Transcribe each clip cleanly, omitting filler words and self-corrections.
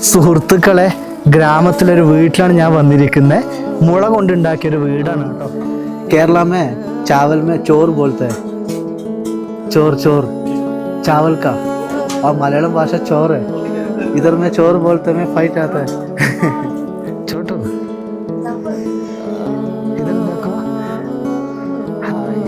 സുഹൃത്തുക്കളെ, ഗ്രാമത്തിലൊരു വീട്ടിലാണ് ഞാൻ വന്നിരിക്കുന്നത്. മുള കൊണ്ടുണ്ടാക്കിയൊരു വീടാണ് കേട്ടോ. केरला में चावल में चोर बोलते हैं, चोर चोर चावल का, और मलयालम भाषा चोर है. इधर में चोर बोलते में फाइट आता है. छोटू इधर देखो. हाय.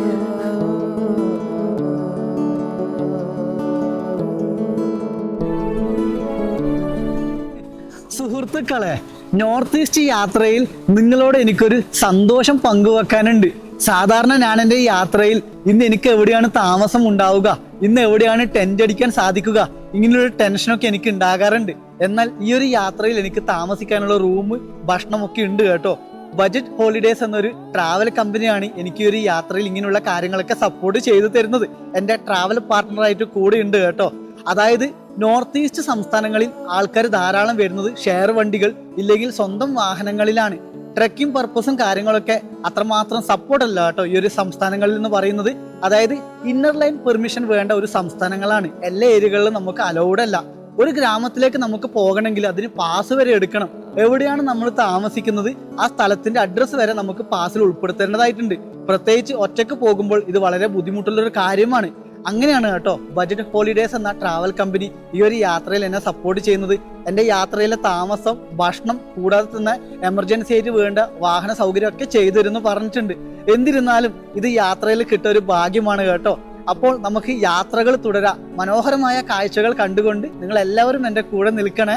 സുഹൃത്തുക്കളെ, നോർത്ത് ഈസ്റ്റ് യാത്രയിൽ നിങ്ങളോട് എനിക്കൊരു സന്തോഷം പങ്കുവെക്കാനുണ്ട്. സാധാരണ ഞാൻ എൻ്റെ യാത്രയിൽ ഇന്ന് എനിക്ക് എവിടെയാണ് താമസം ഉണ്ടാവുക, ഇന്ന് എവിടെയാണ് ടെന്റ് അടിക്കാൻ സാധിക്കുക, ഇങ്ങനെയൊരു ടെൻഷനൊക്കെ എനിക്ക് ഉണ്ടാകാറുണ്ട്. എന്നാൽ ഈ ഒരു യാത്രയിൽ എനിക്ക് താമസിക്കാനുള്ള റൂം, ഭക്ഷണമൊക്കെ ഉണ്ട് കേട്ടോ. ബജറ്റ് ഹോളിഡേയ്സ് എന്നൊരു ട്രാവൽ കമ്പനിയാണ് എനിക്ക് ഒരു യാത്രയിൽ ഇങ്ങനെയുള്ള കാര്യങ്ങളൊക്കെ സപ്പോർട്ട് ചെയ്തു തരുന്നത്. എൻ്റെ ട്രാവൽ പാർട്ട്ണറായിട്ട് കൂടെ ഉണ്ട് കേട്ടോ. അതായത് നോർത്ത് ഈസ്റ്റ് സംസ്ഥാനങ്ങളിൽ ആൾക്കാർ ധാരാളം വരുന്നത് ഷെയർ വണ്ടികൾ ഇല്ലെങ്കിൽ സ്വന്തം വാഹനങ്ങളിലാണ്. ട്രെക്കിംഗ് പർപ്പസും കാര്യങ്ങളൊക്കെ അത്രമാത്രം സപ്പോർട്ട് അല്ല കേട്ടോ ഈ ഒരു സംസ്ഥാനങ്ങളിൽ എന്ന് പറയുന്നത്. അതായത് ഇന്നർ ലൈൻ പെർമിഷൻ വേണ്ട ഒരു സംസ്ഥാനങ്ങളാണ്. എല്ലാ ഏരിയകളിലും നമുക്ക് അലൗഡ് അല്ല. ഒരു ഗ്രാമത്തിലേക്ക് നമുക്ക് പോകണമെങ്കിൽ അതിന് പാസ് വരെ എടുക്കണം. എവിടെയാണ് നമ്മൾ താമസിക്കുന്നത് ആ സ്ഥലത്തിന്റെ അഡ്രസ്സ് വരെ നമുക്ക് പാസിൽ ഉൾപ്പെടുത്തേണ്ടതായിട്ടുണ്ട്. പ്രത്യേകിച്ച് ഒറ്റയ്ക്ക് പോകുമ്പോൾ ഇത് വളരെ ബുദ്ധിമുട്ടുള്ള ഒരു കാര്യമാണ്. അങ്ങനെയാണ് കേട്ടോ ബജറ്റ് ഹോളിഡേയ്സ് എന്ന ട്രാവൽ കമ്പനി ഈ ഒരു യാത്രയിൽ എന്നെ സപ്പോർട്ട് ചെയ്യുന്നത്. എൻ്റെ യാത്രയിലെ താമസം, ഭക്ഷണം കൂടാതെ തന്നെ എമർജൻസി ആയിട്ട് വേണ്ട വാഹന സൗകര്യമൊക്കെ ചെയ്തു തരുന്നു പറഞ്ഞിട്ടുണ്ട്. എന്നിരുന്നാലും ഇത് യാത്രയിൽ കിട്ടിയ ഒരു ഭാഗ്യമാണ് കേട്ടോ. അപ്പോൾ നമുക്ക് യാത്രകൾ തുടരാം. മനോഹരമായ കാഴ്ചകൾ കണ്ടുകൊണ്ട് നിങ്ങൾ എല്ലാവരും എൻ്റെ കൂടെ നിൽക്കണേ.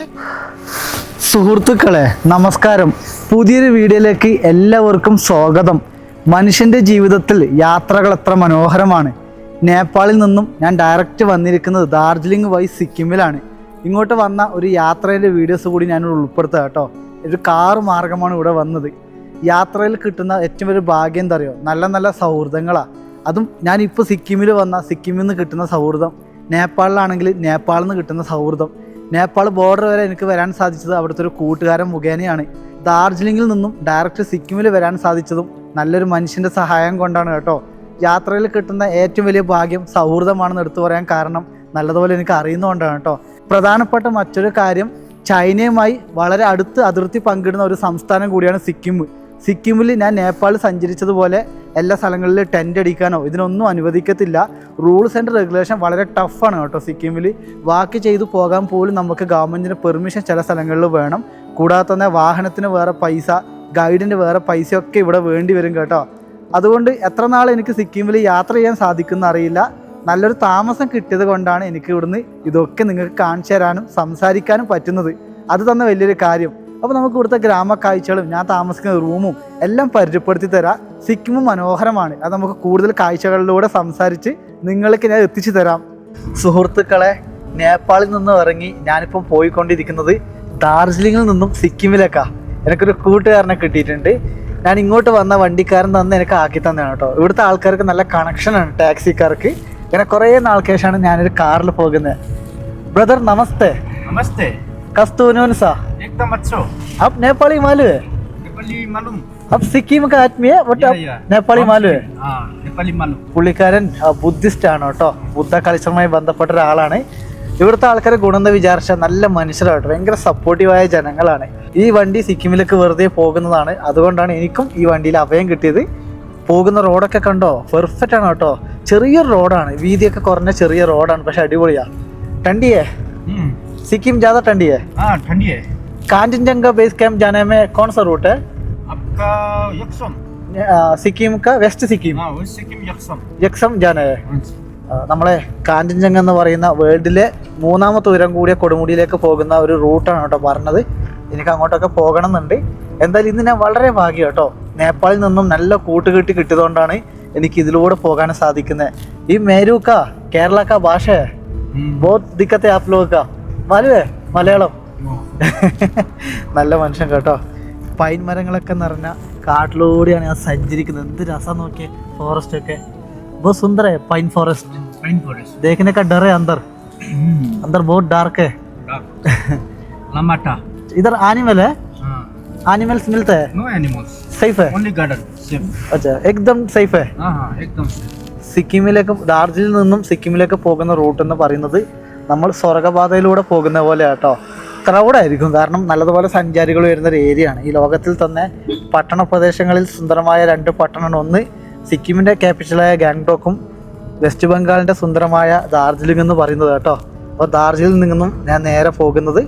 സുഹൃത്തുക്കളെ നമസ്കാരം. പുതിയൊരു വീഡിയോയിലേക്ക് എല്ലാവർക്കും സ്വാഗതം. മനുഷ്യൻ്റെ ജീവിതത്തിൽ യാത്രകൾ എത്ര മനോഹരമാണ്. നേപ്പാളിൽ നിന്നും ഞാൻ ഡയറക്റ്റ് വന്നിരിക്കുന്നത് ദാർജിലിംഗ് വഴി സിക്കിമിലാണ്. ഇങ്ങോട്ട് വന്ന ഒരു യാത്രയുടെ വീഡിയോസ് കൂടി ഞാൻ ഉൾപ്പെടുത്തുക കേട്ടോ. ഒരു കാർ മാർഗമാണ് ഇവിടെ വന്നത്. യാത്രയിൽ കിട്ടുന്ന ഏറ്റവും വലിയ ഭാഗ്യം എന്താ അറിയോ? നല്ല നല്ല സൗഹൃദങ്ങളാണ്. അതും ഞാനിപ്പോൾ സിക്കിമിൽ വന്ന സിക്കിമിൽ നിന്ന് കിട്ടുന്ന സൗഹൃദം, നേപ്പാളിലാണെങ്കിൽ നേപ്പാളിൽ നിന്ന് കിട്ടുന്ന സൗഹൃദം, നേപ്പാൾ ബോർഡർ വരെ എനിക്ക് വരാൻ സാധിച്ചത് അവിടുത്തെ ഒരു കൂട്ടുകാരൻ മുഖേനയാണ്. ദാർജിലിംഗിൽ നിന്നും ഡയറക്റ്റ് സിക്കിമിൽ വരാൻ സാധിച്ചതും നല്ലൊരു മനുഷ്യൻ്റെ സഹായം കൊണ്ടാണ് കേട്ടോ. യാത്രയിൽ കിട്ടുന്ന ഏറ്റവും വലിയ ഭാഗ്യം സൗഹൃദമാണെന്ന് എടുത്തു പറയാൻ കാരണം നല്ലതുപോലെ എനിക്ക് അറിയുന്നതുകൊണ്ടാണ് കേട്ടോ. പ്രധാനപ്പെട്ട മറ്റൊരു കാര്യം, ചൈനയുമായി വളരെ അടുത്ത് അതിർത്തി പങ്കിടുന്ന ഒരു സംസ്ഥാനം കൂടിയാണ് സിക്കിം. സിക്കിമിൽ ഞാൻ നേപ്പാളിൽ സഞ്ചരിച്ചതുപോലെ എല്ലാ സ്ഥലങ്ങളിലും ടെൻ്റ് അടിക്കാനോ ഇതിനൊന്നും അനുവദിക്കത്തില്ല. റൂൾസ് ആൻഡ് റെഗുലേഷൻ വളരെ ടഫാണ് കേട്ടോ. സിക്കിമിൽ വാക്ക് ചെയ്തു പോകാൻ പോലും നമുക്ക് ഗവൺമെൻറ്റിന് പെർമിഷൻ ചില സ്ഥലങ്ങളിൽ വേണം. കൂടാതെ തന്നെ വാഹനത്തിന് വേറെ പൈസ, ഗൈഡിൻ്റെ വേറെ പൈസയൊക്കെ ഇവിടെ വേണ്ടി വരും കേട്ടോ. അതുകൊണ്ട് എത്ര നാൾ എനിക്ക് സിക്കിമിൽ യാത്ര ചെയ്യാൻ സാധിക്കുന്ന അറിയില്ല. നല്ലൊരു താമസം കിട്ടിയത് കൊണ്ടാണ് എനിക്ക് ഇവിടുന്ന് ഇതൊക്കെ നിങ്ങൾക്ക് കാണിച്ചു തരാനും സംസാരിക്കാനും പറ്റുന്നത്. അത് തന്നെ വലിയൊരു കാര്യം. അപ്പോൾ നമുക്ക് ഇവിടുത്തെ ഗ്രാമ കാഴ്ചകളും ഞാൻ താമസിക്കുന്ന റൂമും എല്ലാം പരിചയപ്പെടുത്തി തരാം. സിക്കിമും മനോഹരമാണ്. അത് നമുക്ക് കൂടുതൽ കാഴ്ചകളിലൂടെ സംസാരിച്ച് നിങ്ങൾക്ക് ഞാൻ എത്തിച്ചു തരാം. സുഹൃത്തുക്കളെ, നേപ്പാളിൽ നിന്നും ഇറങ്ങി ഞാനിപ്പം പോയിക്കൊണ്ടിരിക്കുന്നത് ദാർജിലിംഗിൽ നിന്നും സിക്കിമിലേക്കാണ്. എനിക്കൊരു കൂട്ടുകാരനെ കിട്ടിയിട്ടുണ്ട്. ഞാൻ ഇങ്ങോട്ട് വന്ന വണ്ടിക്കാരൻ തന്നെ എനിക്ക് ആക്കി തന്നെയാണ് കേട്ടോ. ഇവിടുത്തെ ആൾക്കാർക്ക് നല്ല കണക്ഷനാണ്, ടാക്സിക്കാർക്ക്. ഇങ്ങനെ കുറേ നാൾക്ക് ശേഷമാണ് ഞാനൊരു കാറിൽ പോകുന്നത്. ബ്രദർ നമസ്തേ. नमस्ते. कस्तून सा एकदम अच्छो. आप नेपाली मालूम है? नेपाली मालूम. आप सिक्किम का आदमी है बट आप नेपाली मालूം है? हाँ, नेपाली मालूം. പുള്ളിക്കാരൻ ബുദ്ധിസ്റ്റ് ആണ് കേട്ടോ. ബുദ്ധ കൾച്ചറുമായി ബന്ധപ്പെട്ട ഒരാളാണ്. ഇവിടുത്തെ ആൾക്കാരെ ഗുണമെന്ന് വിചാരിച്ചാൽ നല്ല മനുഷ്യരാട്ടോ, ഭയങ്കര സപ്പോർട്ടീവായ ജനങ്ങളാണ്. ഈ വണ്ടി സിക്കിമിലേക്ക് വെറുതെ പോകുന്നതാണ്. അതുകൊണ്ടാണ് എനിക്കും ഈ വണ്ടിയിൽ അഭയം കിട്ടിയത്. പോകുന്ന റോഡൊക്കെ കണ്ടോ, പെർഫെക്റ്റ് ആണ് കേട്ടോ. ചെറിയൊരു റോഡാണ്, വീതിയൊക്കെ കുറഞ്ഞ ചെറിയ റോഡാണ്, പക്ഷെ അടിപൊളിയാ. ठंडी है सिक्किम, ज्यादा ठंडी है? हाँ ठंडी है. कांचनजंगा बेस कैंप जाने में कौन सा रूट है आपका? यक्सम. सिक्किम का वेस्ट सिक्किम. हाँ वेस्ट सिक्किम यक्सम. यक्सम जाना है. നമ്മളെ കാഞ്ചൻജംഗ എന്ന് പറയുന്ന വേൾഡിലെ 3ാമത്തെ ഉയരം കൂടിയ കൊടുമുടിയിലേക്ക് പോകുന്ന ഒരു റൂട്ടാണ് കേട്ടോ പറഞ്ഞത്. എനിക്ക് അങ്ങോട്ടൊക്കെ പോകണം എന്നുണ്ട്. എന്തായാലും ഇന്ന് ഞാൻ വളരെ ഭാഗ്യം കേട്ടോ. നേപ്പാളിൽ നിന്നും നല്ല കൂട്ടുകെട്ടി കിട്ടിയതുകൊണ്ടാണ് എനിക്ക് ഇതിലൂടെ പോകാൻ സാധിക്കുന്നത്. ഈ മേരൂക്ക കേരള കാ ഭാഷ ബഹുത് ദിക്കത്തെ ആപ് ലോഗ കാ മാലൂം ഹൈ മലയാളം. നല്ല മനുഷ്യൻ കേട്ടോ. പൈൻ മരങ്ങളൊക്കെ നിറഞ്ഞ കാട്ടിലൂടെയാണ് ഞാൻ സഞ്ചരിക്കുന്നത്. എന്ത് രസം നോക്കിയേ. ഫോറസ്റ്റ് ഒക്കെ बहुत सुंदर है. Pine forest. पाइन फॉरेस्ट देखने का डर है. अंदर अंदर बहुत डार्क है. लमाटा. इधर एनिमल है? एनिमल्स मिलता है? No animals. सेफ है? Only garden. सेफ. अच्छा एकदम सेफ है. हाँ एकदम सेफ. സിക്കിമിലേക്ക്, ദാർജിലിംഗിൽ നിന്നും സിക്കിമിലേക്ക് പോകുന്ന റൂട്ട് എന്ന് പറയുന്നത് നമ്മൾ സ്വർഗപാതയിലൂടെ പോകുന്ന പോലെ കേട്ടോ. ക്രൗഡായിരിക്കും, കാരണം നല്ലതുപോലെ സഞ്ചാരികൾ വരുന്ന ഒരു ഏരിയ ആണ്. ഈ ലോകത്തിൽ തന്നെ പട്ടണ പ്രദേശങ്ങളിൽ സുന്ദരമായ 2 പട്ടണമാണ്. ഒന്ന് സിക്കിമിൻ്റെ ക്യാപിറ്റലായ ഗാംഗ്ടോക്കും വെസ്റ്റ് ബംഗാളിൻ്റെ സുന്ദരമായ ഡാർജിലിംഗ് എന്ന് പറയുന്നത് കേട്ടോ. അപ്പോൾ ഡാർജിലിംഗിൽ നിന്നും ഞാൻ നേരെ പോകുന്നത്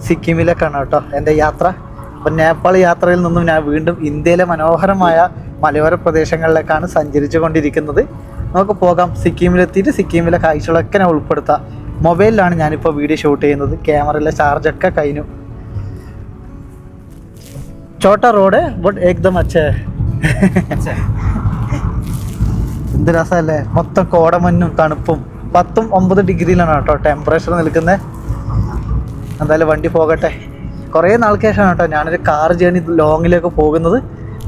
സിക്കിമിലേക്കാണ് കേട്ടോ എൻ്റെ യാത്ര. അപ്പോൾ നേപ്പാൾ യാത്രയിൽ നിന്നും ഞാൻ വീണ്ടും ഇന്ത്യയിലെ മനോഹരമായ മലയോര പ്രദേശങ്ങളിലേക്കാണ് സഞ്ചരിച്ചു കൊണ്ടിരിക്കുന്നത്. നമുക്ക് പോകാം. സിക്കിമിലെത്തിയിട്ട് സിക്കിമിലെ കാഴ്ചകളൊക്കെ ഞാൻ ഉൾപ്പെടുത്താം. മൊബൈലിലാണ് ഞാനിപ്പോൾ വീഡിയോ ഷൂട്ട് ചെയ്യുന്നത്. ക്യാമറയിലെ ചാർജൊക്കെ കഴിഞ്ഞു. ചോട്ട റോഡ് ബട്ട് ഏകദം അച്ഛേ. अच्छा है। എന്ത് രസമല്ലേ, മൊത്തം കോടമഞ്ഞും തണുപ്പും. 10-9 ഡിഗ്രിയിലാണ് കേട്ടോ ടെമ്പറേച്ചർ നിൽക്കുന്നത്. എന്തായാലും വണ്ടി പോകട്ടെ. കുറേ നാൾക്ക് ശേഷമാണ് കേട്ടോ ഞാനൊരു കാർ ജേണി ലോങ്ങിലേക്ക് പോകുന്നത്.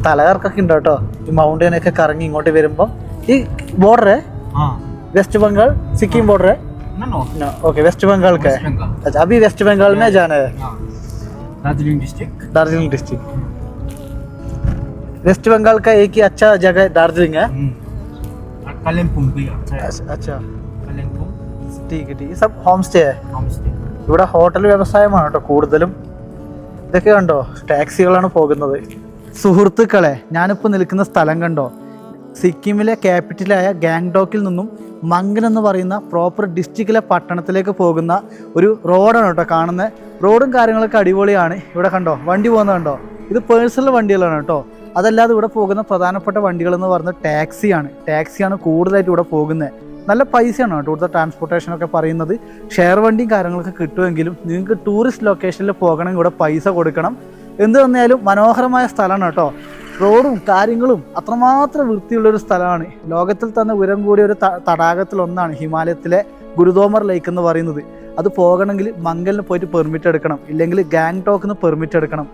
തലകർക്കൊക്കെ ഉണ്ട് കേട്ടോ ഈ മൗണ്ടനൊക്കെ കറങ്ങി ഇങ്ങോട്ട് വരുമ്പം. ഈ ബോർഡർ हाँ वेस्ट बंगाल सिक्किम बॉर्डर है ना नो ना? ओके, वेस्ट बंगाल का है. वेस्ट बंगाल। अच्छा, अभी वेस्ट बंगाल में जाना है. हाँ Darjeeling district. Darjeeling district. West Bengal का एक ही अच्छा जगह दार्जिलिंग है. और कालिम्पोंग भी अच्छा है। अच्छा, कालिम्पोंग ठीक है. ये सब होम സ്റ്റേ है. Home stay. ഇവിടെ ഹോട്ടൽ വ്യവസായമാണ് കേട്ടോ കൂടുതലും. ഇതൊക്കെ കണ്ടോ, ടാക്സികളാണ് പോകുന്നത്. സുഹൃത്തുക്കളെ, ഞാനിപ്പോൾ നിൽക്കുന്ന സ്ഥലം കണ്ടോ, സിക്കിമിലെ ക്യാപിറ്റലായ ഗാംഗ്ടോക്കിൽ നിന്നും മംഗൻ എന്ന് പറയുന്ന പ്രോപ്പർ ഡിസ്ട്രിക്റ്റിലെ പട്ടണത്തിലേക്ക് പോകുന്ന ഒരു റോഡാണ് കേട്ടോ കാണുന്നത്. റോഡും കാര്യങ്ങളൊക്കെ അടിപൊളിയാണ്. ഇവിടെ കണ്ടോ വണ്ടി പോകുന്നത് കണ്ടോ, ഇത് പേഴ്സണൽ വണ്ടികളാണ് കേട്ടോ. അതല്ലാതെ ഇവിടെ പോകുന്ന പ്രധാനപ്പെട്ട വണ്ടികളെന്ന് പറയുന്നത് ടാക്സിയാണ് കൂടുതലായിട്ട് ഇവിടെ പോകുന്നത്. നല്ല പൈസയാണ് കേട്ടോ ഇവിടുത്തെ ട്രാൻസ്പോർട്ടേഷനൊക്കെ പറയുന്നത്. ഷെയർ വണ്ടിയും കാര്യങ്ങളൊക്കെ കിട്ടുമെങ്കിലും നിങ്ങൾക്ക് ടൂറിസ്റ്റ് ലൊക്കേഷനിൽ പോകണമെങ്കിൽ ഇവിടെ പൈസ കൊടുക്കണം. എന്ത് തന്നെയാലും മനോഹരമായ സ്ഥലമാണ് കേട്ടോ. റോഡും കാര്യങ്ങളും അത്രമാത്രം വൃത്തിയുള്ളൊരു സ്ഥലമാണ്. ലോകത്തിൽ തന്നെ ഉയരം കൂടിയ ഒരു തടാകത്തിലൊന്നാണ് ഹിമാലയത്തിലെ ഗുരുദോമർ ലേക്ക് എന്ന് പറയുന്നത്. അത് പോകണമെങ്കിൽ മംഗലിന് പോയിട്ട് പെർമിറ്റ് എടുക്കണം, ഇല്ലെങ്കിൽ ഗാംഗ്ടോക്കിന് പെർമിറ്റ് എടുക്കണം.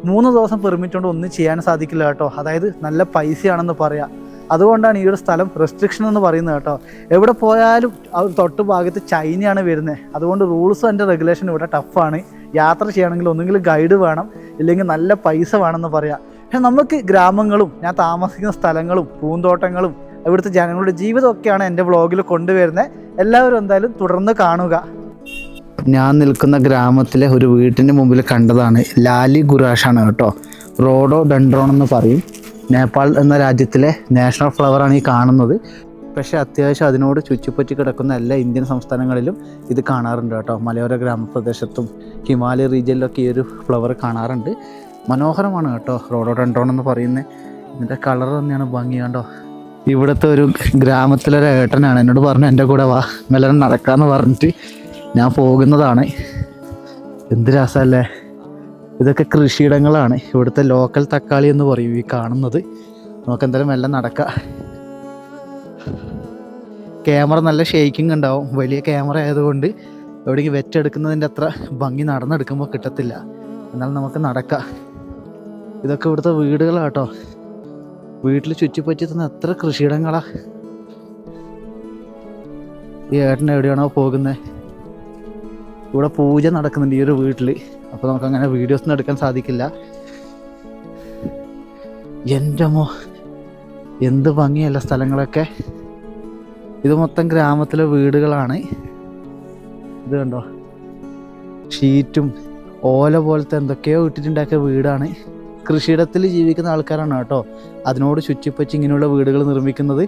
3 ദിവസം പെർമിറ്റ് കൊണ്ട് ഒന്നും ചെയ്യാൻ സാധിക്കില്ല കേട്ടോ. അതായത് നല്ല പൈസയാണെന്ന് പറയാം. അതുകൊണ്ടാണ് ഈ ഒരു സ്ഥലം റെസ്ട്രിക്ഷൻ എന്ന് പറയുന്നത് കേട്ടോ. എവിടെ പോയാലും തൊട്ട് ഭാഗത്ത് ചൈനയാണ് വരുന്നത്. അതുകൊണ്ട് റൂൾസും അതിൻ്റെ റെഗുലേഷൻ ഇവിടെ ടഫാണ്. യാത്ര ചെയ്യണമെങ്കിൽ ഒന്നുകിൽ ഗൈഡ് വേണം, ഇല്ലെങ്കിൽ നല്ല പൈസ വേണമെന്ന് പറയാം. പക്ഷെ നമുക്ക് ഗ്രാമങ്ങളും ഞാൻ താമസിക്കുന്ന സ്ഥലങ്ങളും പൂന്തോട്ടങ്ങളും ഇവിടുത്തെ ജനങ്ങളുടെ ജീവിതമൊക്കെയാണ് എൻ്റെ വ്ളോഗിൽ കൊണ്ടുവരുന്നത്. എല്ലാവരും എന്തായാലും തുടർന്ന് കാണുക. ഞാൻ നിൽക്കുന്ന ഗ്രാമത്തിലെ ഒരു വീട്ടിൻ്റെ മുമ്പിൽ കണ്ടതാണ് ലാലി ഗുറാഷാണ് കേട്ടോ. റോഡോ ഡെൻഡ്രോൺ എന്ന് പറയും. നേപ്പാൾ എന്ന രാജ്യത്തിലെ നാഷണൽ ഫ്ലവറാണ് ഈ കാണുന്നത്. പക്ഷേ അത്യാവശ്യം അതിനോട് ചുറ്റിപ്പറ്റി കിടക്കുന്ന എല്ലാ ഇന്ത്യൻ സംസ്ഥാനങ്ങളിലും ഇത് കാണാറുണ്ട് കേട്ടോ. മലയോര ഗ്രാമപ്രദേശത്തും ഹിമാലയ റീജിയനിലൊക്കെ ഈ ഒരു ഫ്ലവർ കാണാറുണ്ട്. മനോഹരമാണ് കേട്ടോ റോഡോഡെൻഡ്രോൺ എന്ന് പറയുന്നത്. ഇതിൻ്റെ കളർ തന്നെയാണ് ഭംഗി കണ്ടോ. ഇവിടുത്തെ ഒരു ഗ്രാമത്തിലൊരു ഏട്ടനാണ് എന്നോട് പറഞ്ഞു എൻ്റെ കൂടെ വാ മെല്ലനെ നടക്കാമെന്ന് പറഞ്ഞിട്ട് ഞാൻ പോകുന്നതാണ്. എന്ത് രസമല്ലേ. ഇതൊക്കെ കൃഷിയിടങ്ങളാണ്. ഇവിടുത്തെ ലോക്കൽ തക്കാളി എന്ന് പറയും ഈ കാണുന്നത്. നമുക്കെന്തായാലും മെല്ലെ നടക്കാം. ക്യാമറ നല്ല ഷേക്കിംഗ് ഉണ്ടാവും. വലിയ ക്യാമറ ആയതുകൊണ്ട് എവിടേക്ക് വെറ്റെടുക്കുന്നതിൻ്റെ അത്ര ഭംഗി നടന്നെടുക്കുമ്പോൾ കിട്ടത്തില്ല. എന്നാൽ നമുക്ക് നടക്കാം. ഇതൊക്കെ ഇവിടുത്തെ വീടുകളാട്ടോ. വീട്ടിൽ ചുറ്റിപ്പറ്റി തന്നെ എത്ര കൃഷിയിടങ്ങളാ. ഈ ഏട്ടൻ എവിടെയാണോ പോകുന്നത്. ഇവിടെ പൂജ നടക്കുന്നുണ്ട് ഈ ഒരു വീട്ടിൽ. അപ്പോൾ നമുക്കങ്ങനെ വീഡിയോസൊന്നും എടുക്കാൻ സാധിക്കില്ല. എൻ്റെ മോ, എന്ത് ഭംഗിയല്ല സ്ഥലങ്ങളൊക്കെ. ഇത് മൊത്തം ഗ്രാമത്തിലെ വീടുകളാണ്. ഇത് കണ്ടോ, ഷീറ്റും ഓല പോലത്തെ എന്തൊക്കെയോ ഇട്ടിട്ടുണ്ടാക്കിയ വീടാണ്. കൃഷിയിടത്തിൽ ജീവിക്കുന്ന ആൾക്കാരാണ് കേട്ടോ അതിനോട് ചുറ്റിപ്പറ്റി ഇങ്ങനെയുള്ള വീടുകൾ നിർമ്മിക്കുന്നത്.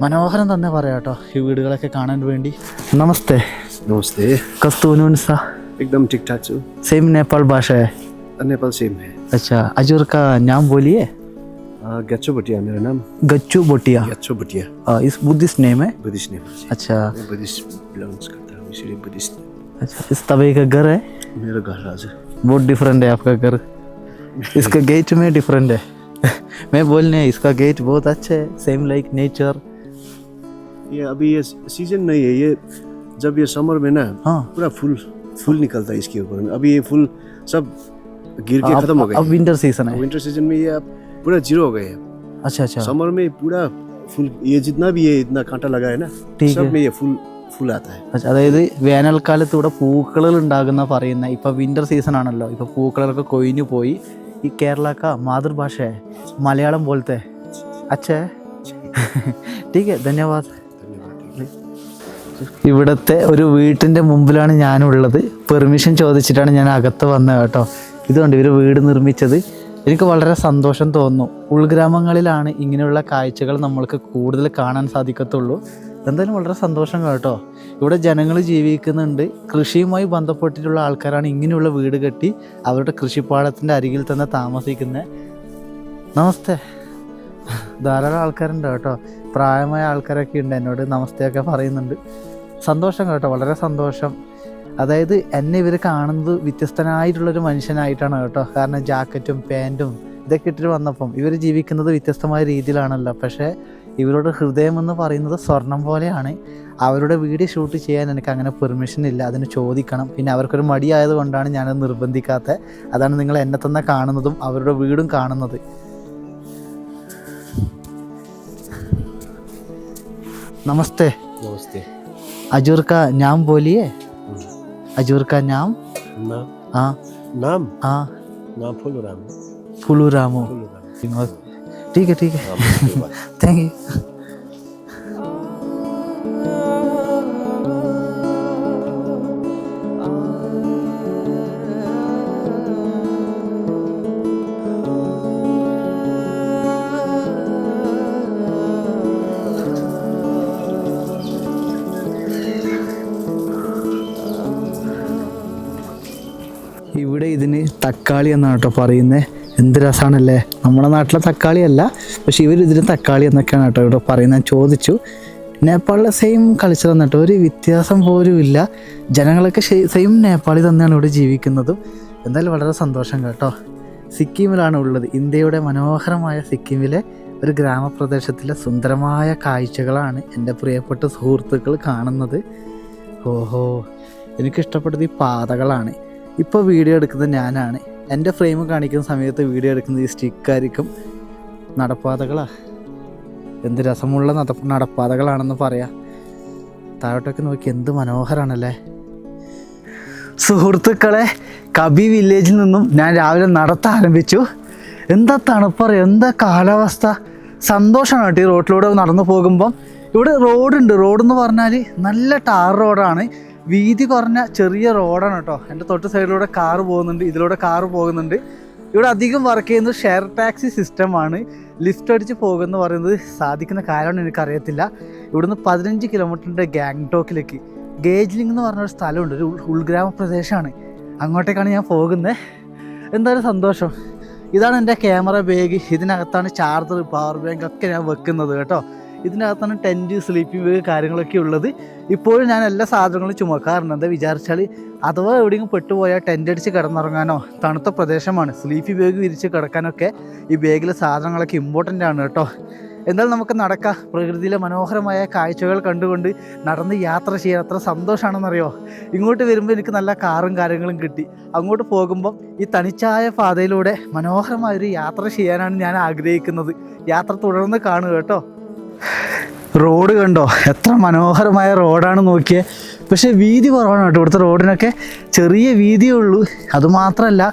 മനോഹരം തന്നെ പറയാം കേട്ടോ ഈ വീടുകളൊക്കെ കാണാൻ വേണ്ടി. നമസ്തേ. नमस्ते। कस्तून सा एकदम ठीक ठाक छु। सेम नेपाल भाषा है? नेपाल सेम है। अच्छा, अजूर का नाम बोलिए। गच्छो भटिया मेरा नाम। गच्चू बोटिया। गच्छो भटिया इस बुद्धिस्ट नेम है? बुद्धिस्ट नेम है। अच्छा, मैं बुद्धिस्ट बिलोंग्स करता हूँ इसलिए बुद्धिस्ट। अच्छा, इस तबे का घर है? मेरा घर आज बहुत डिफरेंट है आपका घर. इसका गेट में डिफरेंट है. मैं बोलने इसका गेट बहुत अच्छा है, सेम लाइक नेचर. ये अभी ये सीजन नहीं है। ये जब ये समर में ना हाँ, पूरा फूल निकलता है इसके ऊपर में। अभी ये फूल सब गिर के खत्म हो गए। अब विंटर सीजन है. विंटर सीजन में ये अब पूरा जीरो हो गए हैं। अच्छा अच्छा, समर में पूरा फूल, ये जितना भी ये इतना कांटा लगा है ना, ठीक सब है. में ये फूल आता है. അതായത് വേനൽക്കാലത്ത് ഇവിടെ പൂക്കൾ ഉണ്ടാകുന്ന പറയുന്ന. ഇപ്പൊ വിന്റർ സീസൺ ആണല്ലോ, ഇപ്പൊ പൂക്കളൊക്കെ കൊഴിഞ്ഞു പോയി. ഈ കേരള का मातृभाषा है मलयालम बोलते हैं. अच्छा है. ठीक है, धन्यवाद. ഇവിടുത്തെ ഒരു വീട്ടിൻ്റെ മുമ്പിലാണ് ഞാനുള്ളത്. പെർമിഷൻ ചോദിച്ചിട്ടാണ് ഞാൻ അകത്ത് വന്നത് കേട്ടോ. ഇതുകൊണ്ട് ഇവർ വീട് നിർമ്മിച്ചത്. എനിക്ക് വളരെ സന്തോഷം തോന്നുന്നു. ഉൾഗ്രാമങ്ങളിലാണ് ഇങ്ങനെയുള്ള കാഴ്ചകൾ നമ്മൾക്ക് കൂടുതൽ കാണാൻ സാധിക്കത്തുള്ളൂ. എന്തായാലും വളരെ സന്തോഷം കേട്ടോ. ഇവിടെ ജനങ്ങൾ ജീവിക്കുന്നുണ്ട്. കൃഷിയുമായി ബന്ധപ്പെട്ടിട്ടുള്ള ആൾക്കാരാണ് ഇങ്ങനെയുള്ള വീട് കെട്ടി അവരുടെ കൃഷിപ്പാടത്തിൻ്റെ അരികിൽ തന്നെ താമസിക്കുന്നത്. നമസ്തേ. ധാരാളം ആൾക്കാരുണ്ട് കേട്ടോ. പ്രായമായ ആൾക്കാരൊക്കെ ഉണ്ട്, എന്നോട് നമസ്തേയൊക്കെ പറയുന്നുണ്ട്. സന്തോഷം കേട്ടോ, വളരെ സന്തോഷം. അതായത് എന്നെ ഇവർ കാണുന്നത് വ്യത്യസ്തനായിട്ടുള്ളൊരു മനുഷ്യനായിട്ടാണ് കേട്ടോ. കാരണം ജാക്കറ്റും പാൻറ്റും ഇതൊക്കെ ഇട്ടിട്ട് വന്നപ്പം ഇവർ ജീവിക്കുന്നത് വ്യത്യസ്തമായ രീതിയിലാണല്ലോ. പക്ഷേ ഇവരുടെ ഹൃദയം എന്ന് പറയുന്നത് സ്വർണം പോലെയാണ്. അവരുടെ വീഡിയോ ഷൂട്ട് ചെയ്യാൻ എനിക്ക് അങ്ങനെ പെർമിഷൻ ഇല്ല, അതിന് ചോദിക്കണം. പിന്നെ അവർക്കൊരു മടിയായത് കൊണ്ടാണ് ഞാനത് നിർബന്ധിക്കാത്തത്. അതാണ് നിങ്ങൾ എന്നെ തന്നെ കാണുന്നതും അവരുടെ വീടും കാണുന്നത്. नमस्ते। नमस्ते। अजूर का नाम बोलिए। अजूर का नाम? नाम? हाँ नाम? हाँ नाम फुलराम। फुलुरामो। ठीक है ठीक है, थैंक यू. ഇവിടെ ഇതിന് തക്കാളി എന്നാണ് കേട്ടോ പറയുന്നത്. എന്ത് രസമാണല്ലേ. നമ്മുടെ നാട്ടിലെ തക്കാളിയല്ല, പക്ഷെ ഇതിന് തക്കാളി എന്നൊക്കെയാണ് കേട്ടോ ഇവിടെ പറയുന്നത്. ഞാൻ ചോദിച്ചു. നേപ്പാളിലെ സെയിം കൾച്ചർ എന്നിട്ട് ഒരു വ്യത്യാസം പോലും ഇല്ല. ജനങ്ങളൊക്കെ സെയിം നേപ്പാളി തന്നെയാണ് ഇവിടെ ജീവിക്കുന്നതും. എന്തായാലും വളരെ സന്തോഷം കേട്ടോ. സിക്കിമിലാണ് ഉള്ളത്. ഇന്ത്യയുടെ മനോഹരമായ സിക്കിമിലെ ഒരു ഗ്രാമപ്രദേശത്തിലെ സുന്ദരമായ കാഴ്ചകളാണ് എൻ്റെ പ്രിയപ്പെട്ട സുഹൃത്തുക്കൾ കാണുന്നത്. ഓഹോ, എനിക്കിഷ്ടപ്പെട്ടത് ഈ പാതകളാണ്. ഇപ്പോൾ വീഡിയോ എടുക്കുന്നത് ഞാനാണ്. എൻ്റെ ഫ്രെയിം കാണിക്കുന്ന സമയത്ത് വീഡിയോ എടുക്കുന്നത് ഈ സ്റ്റിക്കായിരിക്കും. നടപ്പാതകളാണ്, എന്ത് രസമുള്ള നടപ്പാതകളാണെന്ന് പറയാം. താഴോട്ടൊക്കെ നോക്കി എന്ത് മനോഹരമാണല്ലേ. സുഹൃത്തുക്കളെ, കബി വില്ലേജിൽ നിന്നും ഞാൻ രാവിലെ നടത്താൻ ആരംഭിച്ചു. എന്താ തണുപ്പറിയാം, എന്താ കാലാവസ്ഥ. സന്തോഷമാണ് കേട്ടോ ഈ റോഡിലൂടെ നടന്നു പോകുമ്പം. ഇവിടെ റോഡുണ്ട്. റോഡെന്ന് പറഞ്ഞാൽ നല്ല ടാർ റോഡാണ്. വീതി കുറഞ്ഞ ചെറിയ റോഡാണ് കേട്ടോ. എൻ്റെ തൊട്ട് സൈഡിലൂടെ കാറ് പോകുന്നുണ്ട്, ഇതിലൂടെ കാറ് പോകുന്നുണ്ട്. ഇവിടെ അധികം വർക്ക് ചെയ്യുന്നത് ഷെയർ ടാക്സി സിസ്റ്റമാണ്. ലിഫ്റ്റ് അടിച്ച് പോകുമെന്ന് പറയുന്നത് സാധിക്കുന്ന കാര്യമാണ് എനിക്കറിയത്തില്ല. ഇവിടുന്ന് 15 കിലോമീറ്ററിൻ്റെ ഗാങ്ടോക്കിലേക്ക് ഗേജ്ലിംഗ് എന്ന് പറഞ്ഞൊരു സ്ഥലമുണ്ട്. ഒരു ഉൾഗ്രാമ പ്രദേശമാണ്. അങ്ങോട്ടേക്കാണ് ഞാൻ പോകുന്നത്. എന്തായാലും സന്തോഷം. ഇതാണ് എൻ്റെ ക്യാമറ ബാഗ്. ഇതിനകത്താണ് ചാർജർ, പവർ ബാങ്ക് ഒക്കെ ഞാൻ വെക്കുന്നത് കേട്ടോ. ഇതിനകത്താണ് ടെൻറ്റ്, സ്ലീപ്പിംഗ് ബാഗ് കാര്യങ്ങളൊക്കെ ഉള്ളത്. ഇപ്പോഴും ഞാൻ എല്ലാ സാധനങ്ങളും ചുമക്കാറുണ്ട്. എന്താ വിചാരിച്ചാൽ അഥവാ എവിടെയെങ്കിലും പെട്ടുപോയാൽ ടെൻ്റ് അടിച്ച് കിടന്നുറങ്ങാനോ, തണുത്ത പ്രദേശമാണ്, സ്ലീപ്പി ബാഗ് വിരിച്ച് കിടക്കാനൊക്കെ ഈ ബാഗിലെ സാധനങ്ങളൊക്കെ ഇമ്പോർട്ടൻ്റ് ആണ് കേട്ടോ. എന്തായാലും നമുക്ക് നടക്കാം. പ്രകൃതിയിലെ മനോഹരമായ കാഴ്ചകൾ കണ്ടുകൊണ്ട് നടന്ന് യാത്ര ചെയ്യാൻ അത്ര സന്തോഷമാണെന്നറിയോ. ഇങ്ങോട്ട് വരുമ്പോൾ എനിക്ക് നല്ല കാറും കാര്യങ്ങളും കിട്ടി. അങ്ങോട്ട് പോകുമ്പം ഈ തനിച്ചായ പാതയിലൂടെ മനോഹരമായൊരു യാത്ര ചെയ്യാനാണ് ഞാൻ ആഗ്രഹിക്കുന്നത്. യാത്ര തുടർന്ന് കാണുക കേട്ടോ. റോഡ് കണ്ടോ, എത്ര മനോഹരമായ റോഡാണ് നോക്കിയേ. പക്ഷേ വീതി കുറവാണ് കേട്ടോ. ഇവിടുത്തെ റോഡിനൊക്കെ ചെറിയ വീതിയേ ഉള്ളൂ. അതുമാത്രമല്ല,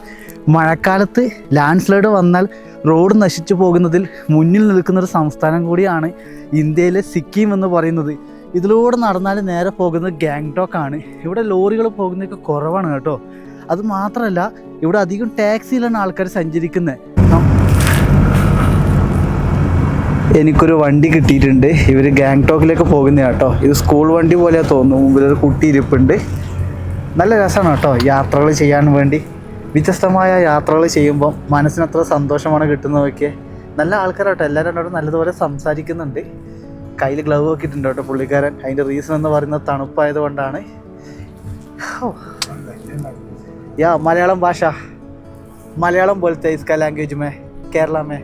മഴക്കാലത്ത് ലാൻഡ് സ്ലൈഡ് വന്നാൽ റോഡ് നശിച്ചു പോകുന്നതിൽ മുന്നിൽ നിൽക്കുന്നൊരു സംസ്ഥാനം കൂടിയാണ് ഇന്ത്യയിലെ സിക്കിം എന്ന് പറയുന്നത്. ഇതിലൂടെ നടന്നാൽ നേരെ പോകുന്നത് ഗാങ്ടോക്കാണ്. ഇവിടെ ലോറികൾ പോകുന്നതൊക്കെ കുറവാണ് കേട്ടോ. അത് മാത്രമല്ല, ഇവിടെ അധികം ടാക്സിയിലാണ് ആൾക്കാർ സഞ്ചരിക്കുന്നത്. എനിക്കൊരു വണ്ടി കിട്ടിയിട്ടുണ്ട്. ഇവർ ഗാങ്ടോക്കിലേക്ക് പോകുന്ന കേട്ടോ. ഇത് സ്കൂൾ വണ്ടി പോലെ തോന്നുന്നു. മുമ്പിലൊരു കുട്ടി ഇരിപ്പുണ്ട്. നല്ല രസമാണ് കേട്ടോ യാത്രകൾ ചെയ്യാൻ വേണ്ടി. വ്യത്യസ്തമായ യാത്രകൾ ചെയ്യുമ്പോൾ മനസ്സിനത്ര സന്തോഷമാണ് കിട്ടുന്നത്. നോക്കിയേ, നല്ല ആൾക്കാരാട്ടോ. എല്ലാവരും നല്ലതുപോലെ സംസാരിക്കുന്നുണ്ട്. കയ്യിൽ ഗ്ലൗ ഒക്കെ ഇട്ടുണ്ട് കേട്ടോ പുള്ളിക്കാരൻ. അതിൻ്റെ റീസൺ എന്ന് പറയുന്നത് തണുപ്പായത് കൊണ്ടാണ്. യാ മലയാളം ഭാഷ, മലയാളം बोलते हैं इसका लैंग्वेज में. केरला में,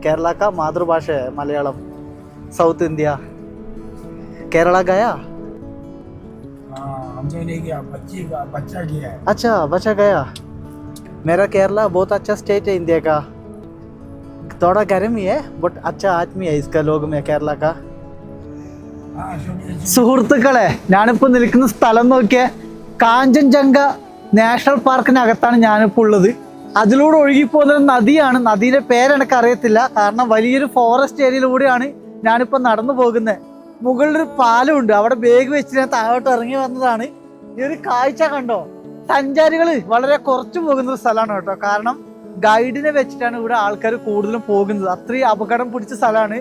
केरला का मातृभाषा है मलयालम. South India. केरला गया? हम तो नहीं गया, बच्चा गया है. अच्छा, बच्चा गया. मेरा केरला बहुत अच्छा स्टेट है इंडिया का. थोड़ा गर्मी है बट अच्छा आदमी है इसका लोग में केरला का. സുഹൃത്തുക്കളെ, ഞാനിപ്പോൾ നിൽക്കുന്ന സ്ഥലം നോക്കിയേ. കാഞ്ചൻജംഗ നാഷണൽ പാർക്കിനകത്താണ് ഞാനിപ്പോൾ ഉള്ളത്. അതിലൂടെ ഒഴുകിപ്പോകുന്ന നദിയാണ്. നദിയുടെ പേരെനിക്ക് അറിയത്തില്ല. കാരണം വലിയൊരു ഫോറസ്റ്റ് ഏരിയയിലൂടെയാണ് ഞാനിപ്പോൾ നടന്നു പോകുന്നത്. മുകളിലൊരു പാലമുണ്ട്. അവിടെ ബാഗ് വെച്ച് ഞാൻ താഴോട്ട് ഇറങ്ങി വന്നതാണ്. ഈ ഒരു കാഴ്ച കണ്ടോ? സഞ്ചാരികൾ വളരെ കുറച്ച് പോകുന്ന ഒരു സ്ഥലമാണ് കേട്ടോ. കാരണം ഗൈഡിനെ വെച്ചിട്ടാണ് ഇവിടെ ആൾക്കാർ കൂടുതലും പോകുന്നത്. അത്രയും അപകടം പിടിച്ച സ്ഥലമാണ്.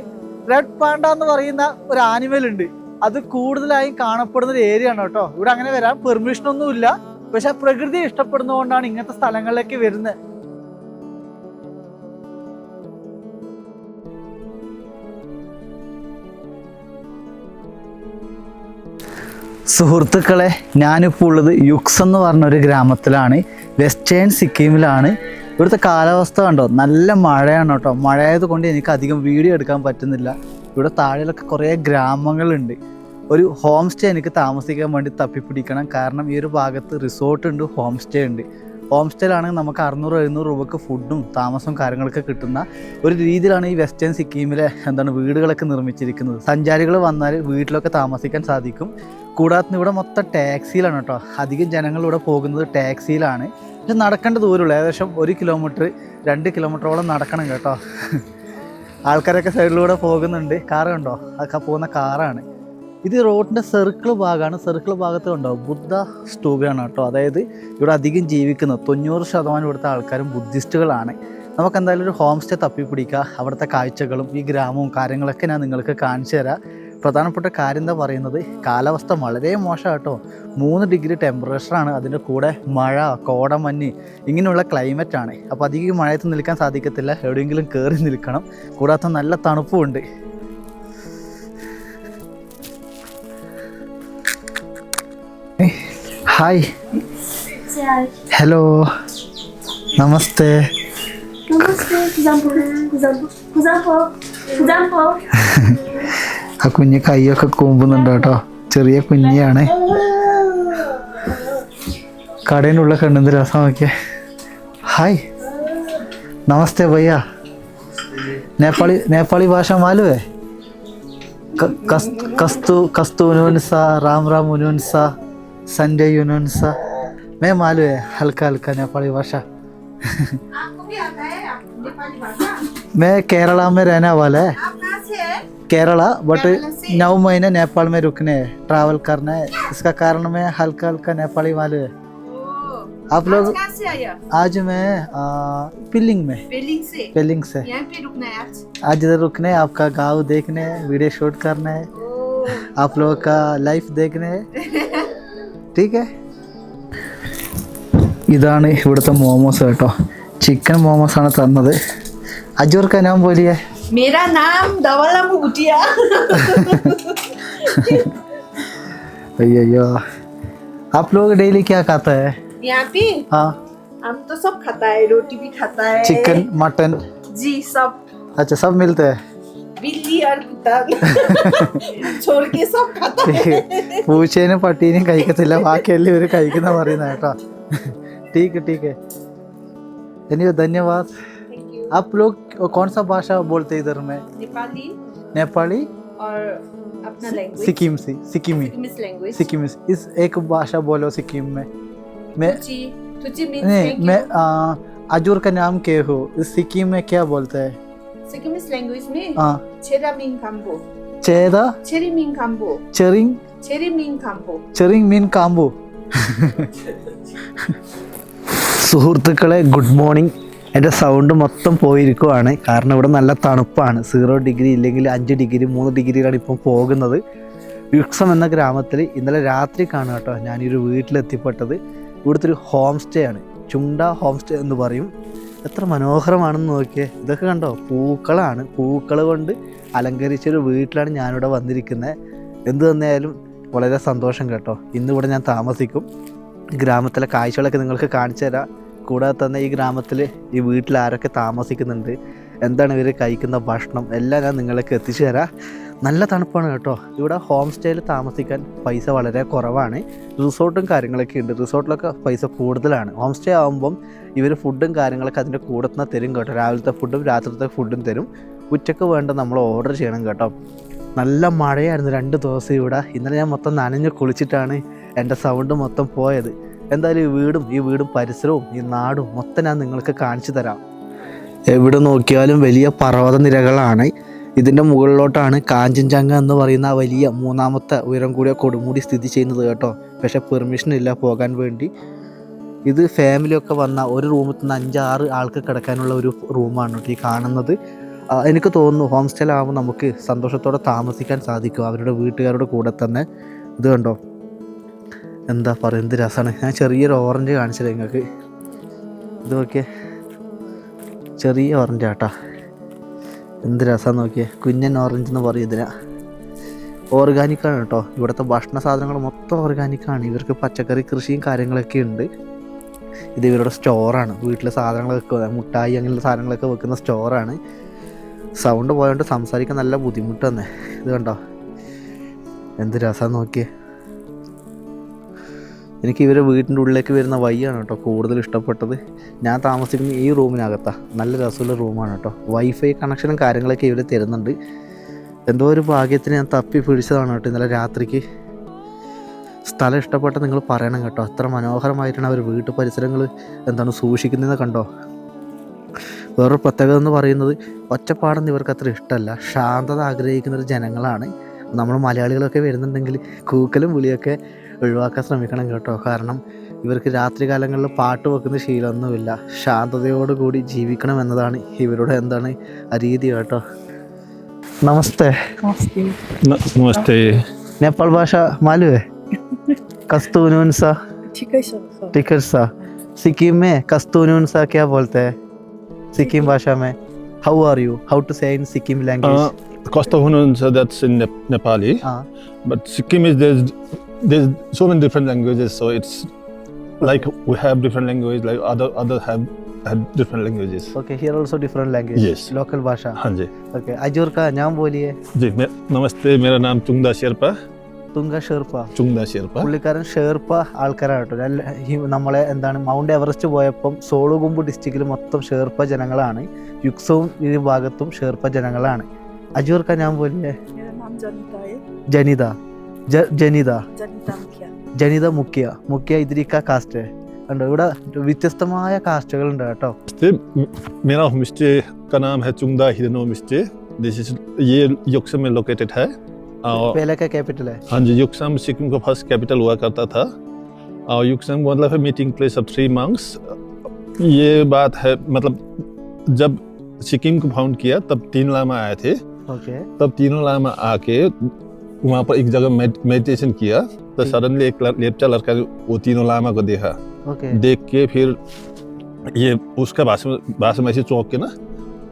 റെഡ് പാണ്ട എന്ന് പറയുന്ന ഒരു ആനിമൽ ഉണ്ട്. അത് കൂടുതലായും കാണപ്പെടുന്ന ഒരു ഏരിയ ആണ് കേട്ടോ. ഇവിടെ അങ്ങനെ വരാൻ പെർമിഷൻ ഒന്നും ഇല്ല. പക്ഷെ പ്രകൃതി ഇഷ്ടപ്പെടുന്നതുകൊണ്ടാണ് ഇങ്ങനത്തെ സ്ഥലങ്ങളിലേക്ക് വരുന്നത്. സുഹൃത്തുക്കളെ, ഞാനിപ്പോൾ ഉള്ളത് യുക്സ് എന്ന് പറഞ്ഞൊരു ഗ്രാമത്തിലാണ്. വെസ്റ്റേൺ സിക്കിമിലാണ്. ഇവിടുത്തെ കാലാവസ്ഥ കണ്ടോ? നല്ല മഴയാണ് കേട്ടോ. മഴയായത് കൊണ്ട് എനിക്ക് അധികം വീഡിയോ എടുക്കാൻ പറ്റുന്നില്ല. ഇവിടെ താഴെയൊക്കെ കുറേ ഗ്രാമങ്ങളുണ്ട്. ഒരു ഹോം സ്റ്റേ എനിക്ക് താമസിക്കാൻ വേണ്ടി തപ്പിപ്പിടിക്കണം. കാരണം ഈ ഒരു ഭാഗത്ത് റിസോർട്ട് ഉണ്ട്, ഹോം സ്റ്റേ ഉണ്ട്. ഹോം സ്റ്റേയിലാണെങ്കിൽ നമുക്ക് 600-700 രൂപക്ക് ഫുഡും താമസവും കാര്യങ്ങളൊക്കെ കിട്ടുന്ന ഒരു രീതിയിലാണ് ഈ വെസ്റ്റേൺ സിക്കിമിലെ വീടുകളൊക്കെ നിർമ്മിച്ചിരിക്കുന്നത്. സഞ്ചാരികൾ വന്നാൽ വീട്ടിലൊക്കെ താമസിക്കാൻ സാധിക്കും. കൂടാതെ ഇവിടെ മൊത്തം ടാക്സിയിലാണ് കേട്ടോ. അധികം ജനങ്ങൾ ഇവിടെ പോകുന്നത് ടാക്സിയിലാണ്. പക്ഷെ നടക്കേണ്ട ദൂരമുള്ളൂ. ഏകദേശം 1 കിലോമീറ്റർ 2 കിലോമീറ്ററോളം നടക്കണം കേട്ടോ. ആൾക്കാരൊക്കെ സൈഡിലൂടെ പോകുന്നുണ്ട്. കാറ് കണ്ടോ? അതൊക്കെ പോകുന്ന കാറാണ്. ഇത് റോഡിൻ്റെ സർക്കിൾ ഭാഗമാണ്. സർക്കിൾ ഭാഗത്ത് കണ്ടോ ബുദ്ധ സ്തൂപയാണ് കേട്ടോ. അതായത് ഇവിടെ അധികം ജീവിക്കുന്നത് 90% ഇവിടുത്തെ ആൾക്കാരും ബുദ്ധിസ്റ്റുകളാണ്. നമുക്ക് എന്തായാലും ഒരു ഹോം സ്റ്റേ തപ്പിപ്പിടിക്കുക. അവിടുത്തെ കാഴ്ചകളും ഈ ഗ്രാമവും കാര്യങ്ങളൊക്കെ ഞാൻ നിങ്ങൾക്ക് കാണിച്ചു തരാം. പ്രധാനപ്പെട്ട കാര്യം എന്താ പറയുന്നത്, കാലാവസ്ഥ വളരെ മോശം കേട്ടോ. 3 ഡിഗ്രി ടെമ്പറേച്ചറാണ്. അതിൻ്റെ കൂടെ മഴ, കോടമഞ്ഞ്, ഇങ്ങനെയുള്ള ക്ലൈമറ്റാണ്. അപ്പോൾ അധികം മഴയത്ത് നിൽക്കാൻ സാധിക്കത്തില്ല. എവിടെയെങ്കിലും കയറി നിൽക്കണം. കൂടാതെ നല്ല തണുപ്പുമുണ്ട്. ഹായ്, ഹലോ, നമസ്തേ. ആ കുഞ്ഞ് കൈയൊക്കെ കൂമ്പുന്നുണ്ട് കേട്ടോ. ചെറിയ കുഞ്ഞിയാണ്. കടയിലുള്ള കണ്ണെന്ത് രസം നോക്കിയേ. ഹായ്, നമസ്തേ ഭയ്യ. നേപ്പാളി ഭാഷ മാലുവേ? कस्तू उनसा राम राम उनसा संडे उनसा मैं मालूम है हल्का हल्का नेपाली भाषा। आपको भी आता है नेपाली भाषा? मैं केरला में रहने वाला है। आप कहाँ से है? केरला, बट केरला से? 9 महीने नेपाल में रुकने हैं, ट्रैवल करना है। इसका कारण मैं हल्का हल्का नेपाली मालूम है। आप लोग? आज कहाँ से आया? आज मैं पिलिंग में, पेलिंग से। से यहाँ पे रुकना है आज? आज इधर रुकने, आपका गाँव देखने, वीडियो शूट करना है, आप लोगों का लाइफ देखने है। ठीक है. ഇതാണ് ഇവിടുത്തെ മോമോസ് കേട്ടോ. ചിക്കൻ മോമോസ് ആണ് തന്നത്. അജൂർ കാ നാം बोलिए. मेरा नाम दवाला मुगटिया। अय्यो, आप लोग डेली क्या खाता है? यहाँ पे हाँ, हम तो सब खाता है, रोटी भी खाता है, चिकन मटन, जी सब, अच्छा सब मिलते हैं. बिल्ली और कुत्ता छोड़ के सब खाता है. പൂച്ചേനും പട്ടീനെയും കഴിക്കത്തില്ല, ബാക്കിയെല്ലാം ഇവർ കഴിക്കുന്ന പറയുന്ന കേട്ടോ. ठीक है ठीक है. धन्यवाद धन्यवाद. Thank you. आप लोग कौन सा भाषा बोलते हैं इधर में? नेपाली नेपाली और अपना लैंग्वेज सिक्किमी. सिक्किमिस लैंग्वेज. सिक्किमी. इस एक भाषा बोलो सिक्किम में. मैं तुची तुची मीन्स नहीं, थैंक मैं यू. अजूर का नाम क्या हो? इस सिक्किम में क्या बोलते हैं? सिक्किमिस लैंग्वेज में हाँ, छेरा मिंग काम्बो, ചേതാ छेरी मिंग काम्बो, ചെറിങ് छेरी मिंग काम्बो. ചെറിങ് മീൻ കാമ്പു. സുഹൃത്തുക്കളെ, ഗുഡ് മോർണിംഗ്. എൻ്റെ സൗണ്ട് മൊത്തം പോയിരിക്കുവാണ്. കാരണം ഇവിടെ നല്ല തണുപ്പാണ്. 0 ഡിഗ്രി ഇല്ലെങ്കിൽ 5 ഡിഗ്രി 3 ഡിഗ്രിയിലാണ് ഇപ്പം പോകുന്നത്. യുക്സം എന്ന ഗ്രാമത്തിൽ ഇന്നലെ രാത്രി കാണുക കേട്ടോ ഞാൻ ഈ ഒരു വീട്ടിലെത്തിപ്പെട്ടത്. ഇവിടുത്തെ ഒരു ഹോം സ്റ്റേ ആണ്, ചുണ്ട ഹോം സ്റ്റേ എന്ന് പറയും. എത്ര മനോഹരമാണെന്ന് നോക്കിയേ. ഇതൊക്കെ കണ്ടോ, പൂക്കളാണ്. പൂക്കൾ കൊണ്ട് അലങ്കരിച്ചൊരു വീട്ടിലാണ് ഞാനിവിടെ വന്നിരിക്കുന്നത്. എന്തു തന്നെയായാലും വളരെ സന്തോഷം കേട്ടോ. ഇന്നിവിടെ ഞാൻ താമസിക്കും. ഗ്രാമത്തിലെ കാഴ്ചകളൊക്കെ നിങ്ങൾക്ക് കാണിച്ചു തരാം. കൂടാതെ തന്നെ ഈ ഗ്രാമത്തിൽ ഈ വീട്ടിൽ ആരൊക്കെ താമസിക്കുന്നുണ്ട്, എന്താണ് ഇവർ കഴിക്കുന്ന ഭക്ഷണം എല്ലാം ഞാൻ നിങ്ങൾക്ക് എത്തിച്ചു തരാം. നല്ല തണുപ്പാണ് കേട്ടോ. ഇവിടെ ഹോം സ്റ്റേയിൽ താമസിക്കാൻ പൈസ വളരെ കുറവാണ്. റിസോർട്ടും കാര്യങ്ങളൊക്കെ ഉണ്ട്. റിസോർട്ടിലൊക്കെ പൈസ കൂടുതലാണ്. ഹോം സ്റ്റേ ആകുമ്പം ഇവർ ഫുഡും കാര്യങ്ങളൊക്കെ അതിൻ്റെ കൂടെ തന്നെ തരും കേട്ടോ. രാവിലത്തെ ഫുഡും രാത്രിത്തെ ഫുഡും തരും. ഉച്ചയ്ക്ക് വേണ്ട നമ്മൾ ഓർഡർ ചെയ്യണം കേട്ടോ. നല്ല മഴയായിരുന്നു 2 ദിവസം ഇവിടെ. ഇന്നലെ ഞാൻ മൊത്തം നനഞ്ഞ് കുളിച്ചിട്ടാണ് എൻ്റെ സൗണ്ട് മൊത്തം പോയത്. എന്തായാലും ഈ വീടും പരിസരവും ഈ നാടും മൊത്തം ഞാൻ നിങ്ങൾക്ക് കാണിച്ചു തരാം. എവിടെ നോക്കിയാലും വലിയ പർവ്വത നിരകളാണ്. ഇതിൻ്റെ മുകളിലോട്ടാണ് കാഞ്ചൻജംഗ എന്ന് പറയുന്ന ആ വലിയ മൂന്നാമത്തെ ഉയരം കൂടിയ കൊടുമുടി സ്ഥിതി ചെയ്യുന്നത് കേട്ടോ. പക്ഷേ പെർമിഷൻ ഇല്ല പോകാൻ വേണ്ടി. ഇത് ഫാമിലിയൊക്കെ വന്ന ഒരു റൂമിൽ നിന്ന് 5-6 ആൾക്ക് കിടക്കാനുള്ള ഒരു റൂമാണ് കേട്ടോ ഈ കാണുന്നത്. എനിക്ക് തോന്നുന്നു ഹോം സ്റ്റേയിലാകുമ്പോൾ നമുക്ക് സന്തോഷത്തോടെ താമസിക്കാൻ സാധിക്കും അവരുടെ വീട്ടുകാരുടെ കൂടെ തന്നെ. ഇത് കണ്ടോ, എന്താ പറയുക, എന്ത് രസമാണ്. ഞാൻ ചെറിയൊരു ഓറഞ്ച് കാണിച്ചത് നിങ്ങൾക്ക്. ഇത് നോക്കിയേ, ചെറിയ ഓറഞ്ച് ആട്ടാ, എന്ത് രസമാണ് നോക്കിയേ. കുഞ്ഞൻ ഓറഞ്ച് എന്ന് പറയും ഇതിനാ. ഓർഗാനിക്കാണ് കേട്ടോ. ഇവിടുത്തെ ഭക്ഷണ സാധനങ്ങൾ മൊത്തം ഓർഗാനിക്കാണ്. ഇവർക്ക് പച്ചക്കറി കൃഷിയും കാര്യങ്ങളൊക്കെ ഉണ്ട്. ഇത് ഇവരുടെ സ്റ്റോറാണ്. വീട്ടിലെ സാധനങ്ങളൊക്കെ, മുട്ടായി അങ്ങനെയുള്ള സാധനങ്ങളൊക്കെ വെക്കുന്ന സ്റ്റോറാണ്. സൗണ്ട് പോയോണ്ട് സംസാരിക്കാൻ നല്ല ബുദ്ധിമുട്ട് തന്നെ. ഇത് കണ്ടോ, എന്ത് രസമാണ് നോക്കിയേ. എനിക്ക് ഇവരെ വീടിൻ്റെ ഉള്ളിലേക്ക് വരുന്ന വഴിയാണ് കേട്ടോ കൂടുതൽ ഇഷ്ടപ്പെട്ടത്. ഞാൻ താമസിക്കുന്ന ഈ റൂമിനകത്താണ്. നല്ല രസമുള്ള റൂമാണ് കേട്ടോ. വൈഫൈ കണക്ഷനും കാര്യങ്ങളൊക്കെ ഇവർ തരുന്നുണ്ട്. എന്തോ ഒരു ഭാഗ്യത്തിന് ഞാൻ തപ്പി പിടിച്ചതാണ് കേട്ടോ ഇന്നലെ രാത്രിക്ക്. സ്ഥലം ഇഷ്ടപ്പെട്ട നിങ്ങൾ പറയണം കേട്ടോ. അത്ര മനോഹരമായിട്ടാണ് അവർ വീട്ടു പരിസരങ്ങൾ എന്താണ് സൂക്ഷിക്കുന്നതെന്ന് കണ്ടോ. വേറൊരു പ്രത്യേകത എന്ന് പറയുന്നത് ഒറ്റപ്പാടൊന്നും ഇവർക്ക് അത്ര ഇഷ്ടമല്ല. ശാന്തത ആഗ്രഹിക്കുന്ന ഒരു ജനങ്ങളാണ്. നമ്മൾ മലയാളികളൊക്കെ വരുന്നുണ്ടെങ്കിൽ കൂക്കലും വിളിയൊക്കെ ഒഴിവാക്കാൻ ശ്രമിക്കണം കേട്ടോ. കാരണം ഇവർക്ക് രാത്രി കാലങ്ങളിൽ പാട്ട് വെക്കുന്ന ശീലമൊന്നുമില്ല. ശാന്തതയോടുകൂടി ജീവിക്കണം എന്നതാണ് ഇവരുടെ എന്താണ് രീതി കേട്ടോ. നമസ്തേ. नमस्ते। नेपाल भाषा मालूम है? कस्तूनून सा, टिकर सा। सिक्किम में कस्तूनून सा क्या बोलते हैं सिक्किम भाषा में? How are you? How to say in Sikkim language? Costa Hunun, so that's in Nepali. But Sikkim is there's so many different languages, so it's like we have different languages, like other have different languages. Okay, here also different language. Yes. Local भाषा. हाँ जी Okay, Azzur का नाम बोलिए. जी। नमस्ते, मेरा नाम चुंगदा Sherpa. തുങ്ക sherpa. चुंगदा Sherpa. പുള്ളിക്കാരൻ sherpa ആൾക്കാരാണ് കേട്ടോ. നമ്മളെ എന്താണ് മൗണ്ട് എവറസ്റ്റ് പോയപ്പം സോളുകുമ്പു ഡിസ്ട്രിക്റ്റിൽ മൊത്തം ഷെർപ്പ ജനങ്ങളാണ്. യുക്സവും ഈ ഭാഗത്തും ഷെർപ്പ ജനങ്ങളാണ്. അജൂർ കാ നാം बोलिए. मेरा नाम जनिता है। ജനിത. ജനിത. जनिता मुखिया। ജനിത മുഖ്യ. മുഖ്യ ഇതിരിക്ക കാസ്റ്റ് ഉണ്ട്. ഇവിടെ വ്യത്യസ്തമായ കാസ്റ്റുകൾ ഉണ്ട് കേട്ടോ. मेरा होम स्टे का नाम है चुंगदा हिरनो होम स्टे। ये योक्सम में लोकेटेड है। और पहले का कैपिटल है. हाँ जी, योक्सम सिक्किम का फर्स्ट कैपिटल हुआ करता था। और योक्सम मतलब है मीटिंग प्लेस ऑफ 3 monks। ये बात है मतलब जब सिक्किम को फाउंड किया तब 3 लामा आए थे। ओके. तब तीनों लामा आके वहाँ पर एक जगह मेडिटेशन किया तो सडनली एक लेप्चा लड़का ने वो तीनों लामा को देखा। ओके. देख के फिर ये उसका भाषा में ऐसे चौंक के ना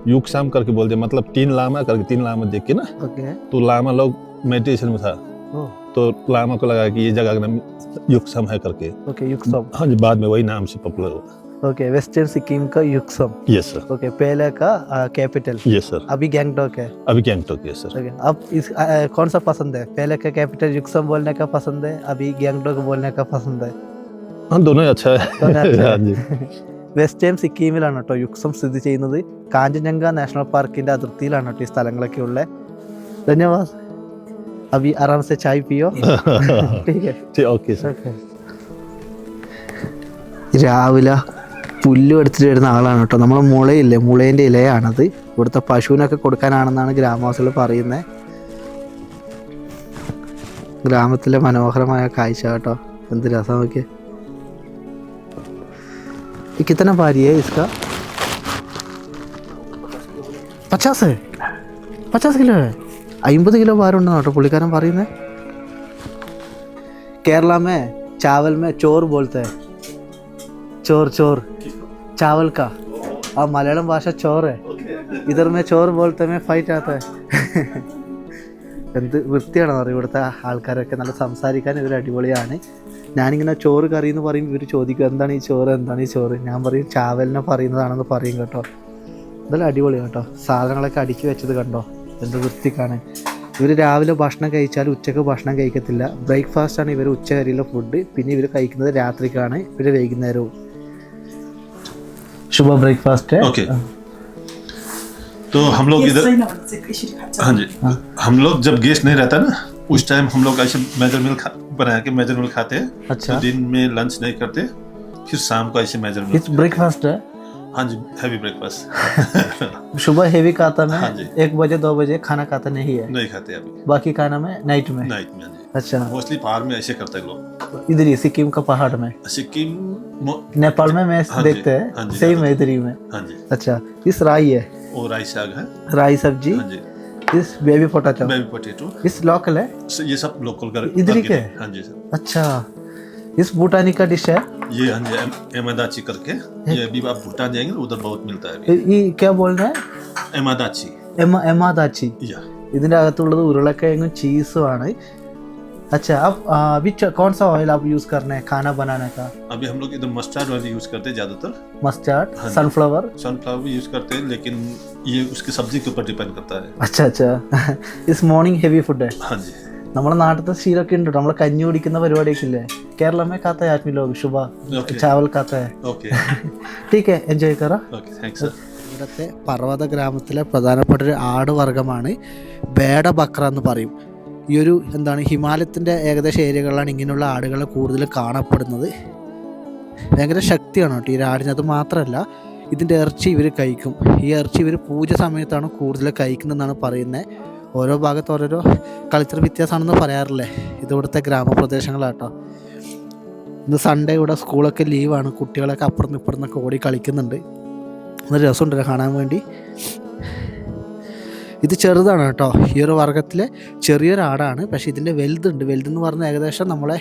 युक्सम करके बोलते, मतलब 3 लामा करके 3 लामा देख के ना ओके. तो लामा लोग मेडिटेशन में था। तो लामा को लगा कि ये जगह का नाम युक्सम है करके। ओके. युक्सम. हाँ जी, बाद में वही नाम से पॉपुलर हुआ। ओके. वेस्टर्न सिक्किम का युक्सम. Yes sir. ओके. पहले का कैपिटल. Yes sir. अभी गैंगटॉक है. अभी गैंगटॉक। Yes sir. ओके. अब इस कौन सा पसंद है? पहले का कैपिटल युक्सम बोलने का पसंद है, अभी गैंगटॉक बोलने का पसंद है? हाँ, दोनों ही अच्छा है। दोनों अच्छा है. हाँ जी। വെസ്റ്റേൺ സിക്കിമിലാണ് കേട്ടോ യുക്സം സ്ഥിതി ചെയ്യുന്നത്. കാഞ്ചൻജംഗ നാഷണൽ പാർക്കിന്റെ അതിർത്തിയിലാണ് കേട്ടോ ഈ സ്ഥലങ്ങളൊക്കെ ഉള്ളത്. ധന്യവാദ്. അഭി ആരാം സെ ചായ് പിയോ. Okay sir. രാവിലെ പുല്ല് എടുത്തിട്ട് വരുന്ന ആളാണ് കേട്ടോ. നമ്മൾ മുളയില്ലേ, മുളേൻ്റെ ഇലയാണത്. ഇവിടുത്തെ പശുവിനൊക്കെ കൊടുക്കാനാണെന്നാണ് ഗ്രാമവാസികൾ പറയുന്നത്. ഗ്രാമത്തിലെ മനോഹരമായ കാഴ്ച കേട്ടോ. എന്ത് രസം നോക്കിയേ. कितना भारी है इसका? 50 है. 50 किलो है. 50 किलो भार ഉണ്ടെന്ന് കേട്ടോ പുള്ളിക്കാരൻ പറയുന്നത്. केरला में चावल में चोर बोलते हैं. चोर चोर चावल का. और मलयालम भाषा चोर है. इधर में चोर बोलते में फाइट आता है. എന്ത് വൃത്തിയാണെന്ന് പറയും ഇവിടുത്തെ ആൾക്കാരൊക്കെ. നല്ല സംസാരിക്കാൻ ഇവർ അടിപൊളിയാണ്. ഞാനിങ്ങനെ ചോറ് കറി എന്ന് പറയും, ഇവർ ചോദിക്കും എന്താണ് ഈ ചോറ്, എന്താണ് ഈ ചോറ്. ഞാൻ പറയും ചാവലിനെ പറയുന്നതാണെന്ന് പറയും കേട്ടോ. ഇതെല്ലാം അടിപൊളിയാണ് കേട്ടോ. സാധനങ്ങളൊക്കെ അടുക്കി വെച്ചത് കണ്ടോ, എന്ത് വൃത്തിക്കാണ്. ഇവർ രാവിലെ ഭക്ഷണം കഴിച്ചാൽ ഉച്ചക്ക് ഭക്ഷണം കഴിക്കത്തില്ല. ബ്രേക്ക്ഫാസ്റ്റാണ് ഇവർ ഉച്ചകരിയിലെ ഫുഡ്. പിന്നെ ഇവർ കഴിക്കുന്നത് രാത്രിക്കാണ്, ഇവർ വൈകുന്നേരവും. ശുഭ ബ്രേക്ക്ഫാസ്റ്റ്. ओके, तो हम लोग इधर हाँ जी, हम लोग जब गेस्ट नहीं रहता ना उस टाइम हम लोग ऐसे मेजर मील बना के मेजर मील खाते हैं। अच्छा. तो दिन में लंच नहीं करते, फिर शाम को ऐसे मेजर मील। ब्रेकफास्ट है. हाँ जी, हैवी ब्रेकफास्ट। सुबह हेवी खाता में हाँ जी। 1 बजे 2 बजे खाना खाता नहीं है, नहीं खाते अभी, बाकी खाना में नाइट में। नाइट में। हाँ जी, अच्छा, मोस्टली पहाड़ में ऐसे करते हैं लोग। इधर ही सिक्किम का पहाड़ में, सिक्किम नेपाल में मैं हाँ जी, देखते हाँ हैं जी, सेम हाँ है इधर ही में। हाँ जी, अच्छा, इस राई है, वो राई साग है। राई सब्जी, हाँ जी, इस बेबी पोटैटो, बेबी पोटैटो, इस लोकल है। ये सब लोकल कर इधर ही के? हाँ जी सर। अच्छा, इस भूटानी का डिश है। ये हाँ जी, एमादाची करके, ये भी आप भूटान जाएंगे उधर बहुत मिलता है अभी। ये क्या बोल रहे हैं? एमादाची। എമാദാച്ചി. या ഇതിൻ്റെ അകത്തുള്ളത് ഉരുളക്കിഴങ്ങും ചീസും ആണ്. अच्छा, अब अभी कौन सा ऑयल आप यूज कर रहे हैं खाना बनाने का? अभी हम लोग इधर मस्टर्ड ऑयल यूज करते हैं ज्यादातर। मस्टर्ड, हाँ जी। सनफ्लावर. सनफ्लावर भी यूज करते हैं, लेकिन ये उसकी सब्जी के ऊपर डिपेंड करता है। अच्छा अच्छा. इस मॉर्निंग हेवी फुड है. हाँ जी, നമ്മുടെ നാട്ടിലത്തെ ശീലമൊക്കെ ഉണ്ട്, നമ്മൾ കഞ്ഞി കുടിക്കുന്ന പരിപാടിയൊക്കെ ഇല്ലേ? കേരള में खाता है आदमी लोग सुबह Okay. चावल खाता है. ओके ठीक है, എൻജോയ് करा. Okay, thanks sir. ഇവിടുത്തെ പർവ്വത ഗ്രാമത്തിലെ പ്രധാനപ്പെട്ട ഒരു ആട് വർഗ്ഗമാണ് ബേഡ ബക്ര എന്ന് പറയും. ഈ ഒരു എന്താണ് ഹിമാലയത്തിൻ്റെ ഏകദേശം ഏരിയകളിലാണ് ഇങ്ങനെയുള്ള ആടുകൾ കൂടുതൽ കാണപ്പെടുന്നത്. ഭയങ്കര ശക്തിയാണ് കേട്ടോ ഈ ആടിനത്. മാത്രമല്ല ഇതിൻ്റെ ഇറച്ചി ഇവർ കഴിക്കും. ഈ ഇറച്ചി ഇവർ പൂജ സമയത്താണ് കൂടുതൽ കഴിക്കുന്നതെന്നാണ് പറയുന്നത്. ഓരോ ഭാഗത്ത് ഓരോരോ കൾച്ചർ വ്യത്യാസമാണെന്ന് പറയാറില്ലേ. ഇത് ഇവിടുത്തെ ഗ്രാമപ്രദേശങ്ങളാട്ടോ. ഇന്ന് സൺഡേ ഇവിടെ സ്കൂളൊക്കെ ലീവാണ്. കുട്ടികളൊക്കെ അപ്പുറത്തും ഇപ്പുറത്തുനിന്നൊക്കെ ഓടി കളിക്കുന്നുണ്ട്. ഒരു രസമുണ്ടല്ലോ കാണാൻ വേണ്ടി. ഇത് ചെറുതാണ് കേട്ടോ, ഈ ഒരു വർഗ്ഗത്തിലെ ചെറിയൊരാടാണ്. പക്ഷേ ഇതിൻ്റെ വലുതുണ്ട്. വലുതെന്ന് പറഞ്ഞാൽ ഏകദേശം നമ്മളെ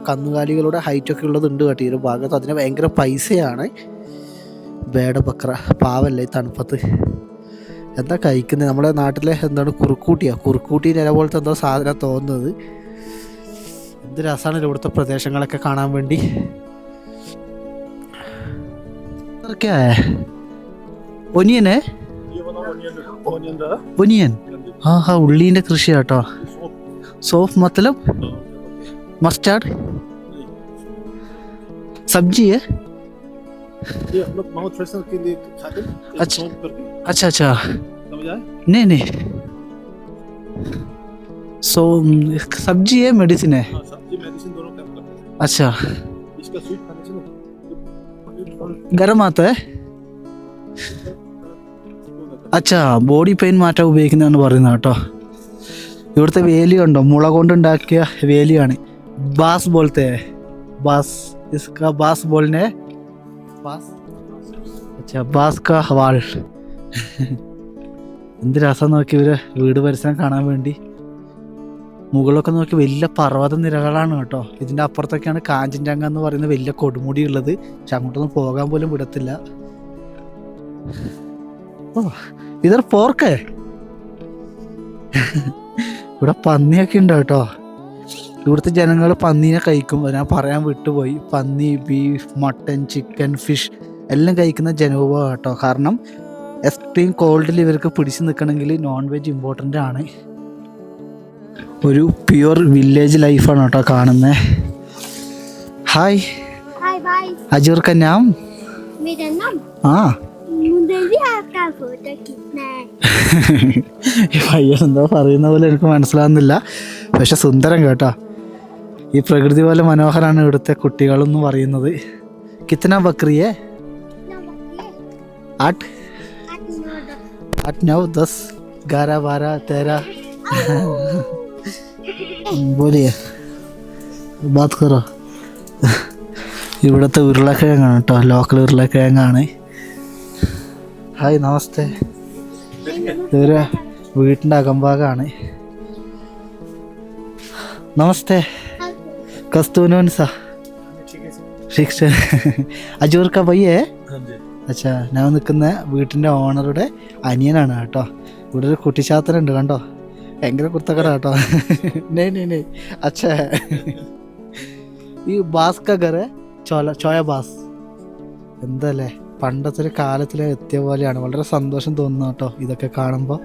കന്നുകാലികളുടെ ഹൈറ്റൊക്കെ ഉള്ളതുണ്ട് കേട്ടോ ഈ ഒരു ഭാഗത്ത്. അതിന് ഭയങ്കര പൈസയാണ്. ബേഡ ബക്ര പാവല്ലേ ഈ തണുപ്പത്ത്. എന്താ കഴിക്കുന്നത്? നമ്മുടെ നാട്ടിലെ എന്താണ് കുറുക്കൂട്ടി നില പോലത്തെ എന്തോ സാധനം തോന്നുന്നത്. എന്ത് രസമാണല്ലോ ഇവിടുത്തെ പ്രദേശങ്ങളൊക്കെ കാണാൻ വേണ്ടി. ഇതൊക്കെ ഒനിയൻ ഒനിയൻ. हाँ हाँ, ഉള്ളീൻ്റെ കൃഷി കേട്ടോ. സോഫ് मतलब मस्टर्ड सब्जी है. ये हम लोग माउथ फ्रेशनर के लिए खाते हैं। अच्छा। सौंफ करके, अच्छा अच्छा. समझ आए? नहीं सो सब्जी है मेडिसिन है. हाँ, सब्जी मेडिसिन दोनों काम करते हैं। अच्छा, इसका सूप खाने से ना गरम आता है. अच्छा, ബോഡി പെയിൻ മാറ്റാൻ ഉപയോഗിക്കുന്നതാണ് പറയുന്നത് കേട്ടോ. ഇവിടുത്തെ വേലി ഉണ്ടോ, മുള കൊണ്ടുണ്ടാക്കിയ വേലിയാണ്. ബാസ് ബോൾത്തെ ബാസ്, इसका बास बोलने बास. अच्छा, ബാസ് കാ ഹവാൾ. എന്ത് രസം നോക്കി ഇവര് വീട് പരിസരം കാണാൻ വേണ്ടി. മുകളിലൊക്കെ നോക്കി വലിയ പർവ്വത നിരകളാണ് കേട്ടോ. ഇതിൻ്റെ അപ്പുറത്തൊക്കെയാണ് കാഞ്ചൻജംഗ എന്ന് പറയുന്ന വലിയ കൊടുമുടി ഉള്ളത്. പക്ഷെ അങ്ങോട്ടൊന്നും പോകാൻ പോലും വിടത്തില്ല. ഓ, ഇതൊരു പോർക്ക്. ഇവിടെ പന്നിയൊക്കെ ഉണ്ട് കേട്ടോ. ഇവിടുത്തെ ജനങ്ങൾ പന്നീനെ കഴിക്കും. ഞാൻ പറയാൻ വിട്ടുപോയി. പന്നി, ബീഫ്, മട്ടൻ, ചിക്കൻ, ഫിഷ് എല്ലാം കഴിക്കുന്ന ജനവിഭാഗം കേട്ടോ. കാരണം എക്സ്ട്രീം കോൾഡിൽ ഇവർക്ക് പിടിച്ചു നിൽക്കണമെങ്കിൽ നോൺ വെജ് ഇമ്പോർട്ടൻ്റ് ആണ്. ഒരു പ്യുവർ വില്ലേജ് ലൈഫാണ് കേട്ടോ കാണുന്നത്. ഹായ് हाय भाई, അജൂർ का नाम? मेरा नाम हाँ. मुझे भी आपका फोटो खींचना है. ഈ പയ്യൻ എന്തോ പറയുന്ന പോലെ എനിക്ക് മനസ്സിലാവുന്നില്ല. പക്ഷെ സുന്ദരം കേട്ടോ. ഈ പ്രകൃതി പോലെ മനോഹരമാണ് ഇവിടുത്തെ കുട്ടികളെന്ന് പറയുന്നത്. കിത്തന ബക്രിയെ? 8 8 9 10 11 12 13. बोलिए, बात करो. ഇവിടുത്തെ ഉരുളക്കിഴങ്ങാണ് കേട്ടോ, ലോക്കൽ ഉരുളക്കിഴങ്ങാണ്. ഹായ്, നമസ്തേ. ഇതൊരു വീട്ടിൻ്റെ അകംഭാഗമാണ്. നമസ്തേ. കസ്തൂനോൻ സാ ശിക്ഷ അജൂർ കാ ഭയ്യ. അച്ഛാ, ഞാൻ നിൽക്കുന്ന വീട്ടിൻ്റെ ഓണറുടെ അനിയനാണ് കേട്ടോ. ഇവിടെ ഒരു കുട്ടിച്ചാത്തനുണ്ട് കണ്ടോ, ഭയങ്കര കുർത്തക്കട കേട്ടോ. നെയ് അച്ഛാ, ഈ ബാസ് കാ ഘർ ചോയ ബാസ്. എന്തല്ലേ, പണ്ടത്തെ ഒരു കാലത്തിൽ എത്തിയ പോലെയാണ്. വളരെ സന്തോഷം തോന്നുന്നു കേട്ടോ ഇതൊക്കെ കാണുമ്പോൾ.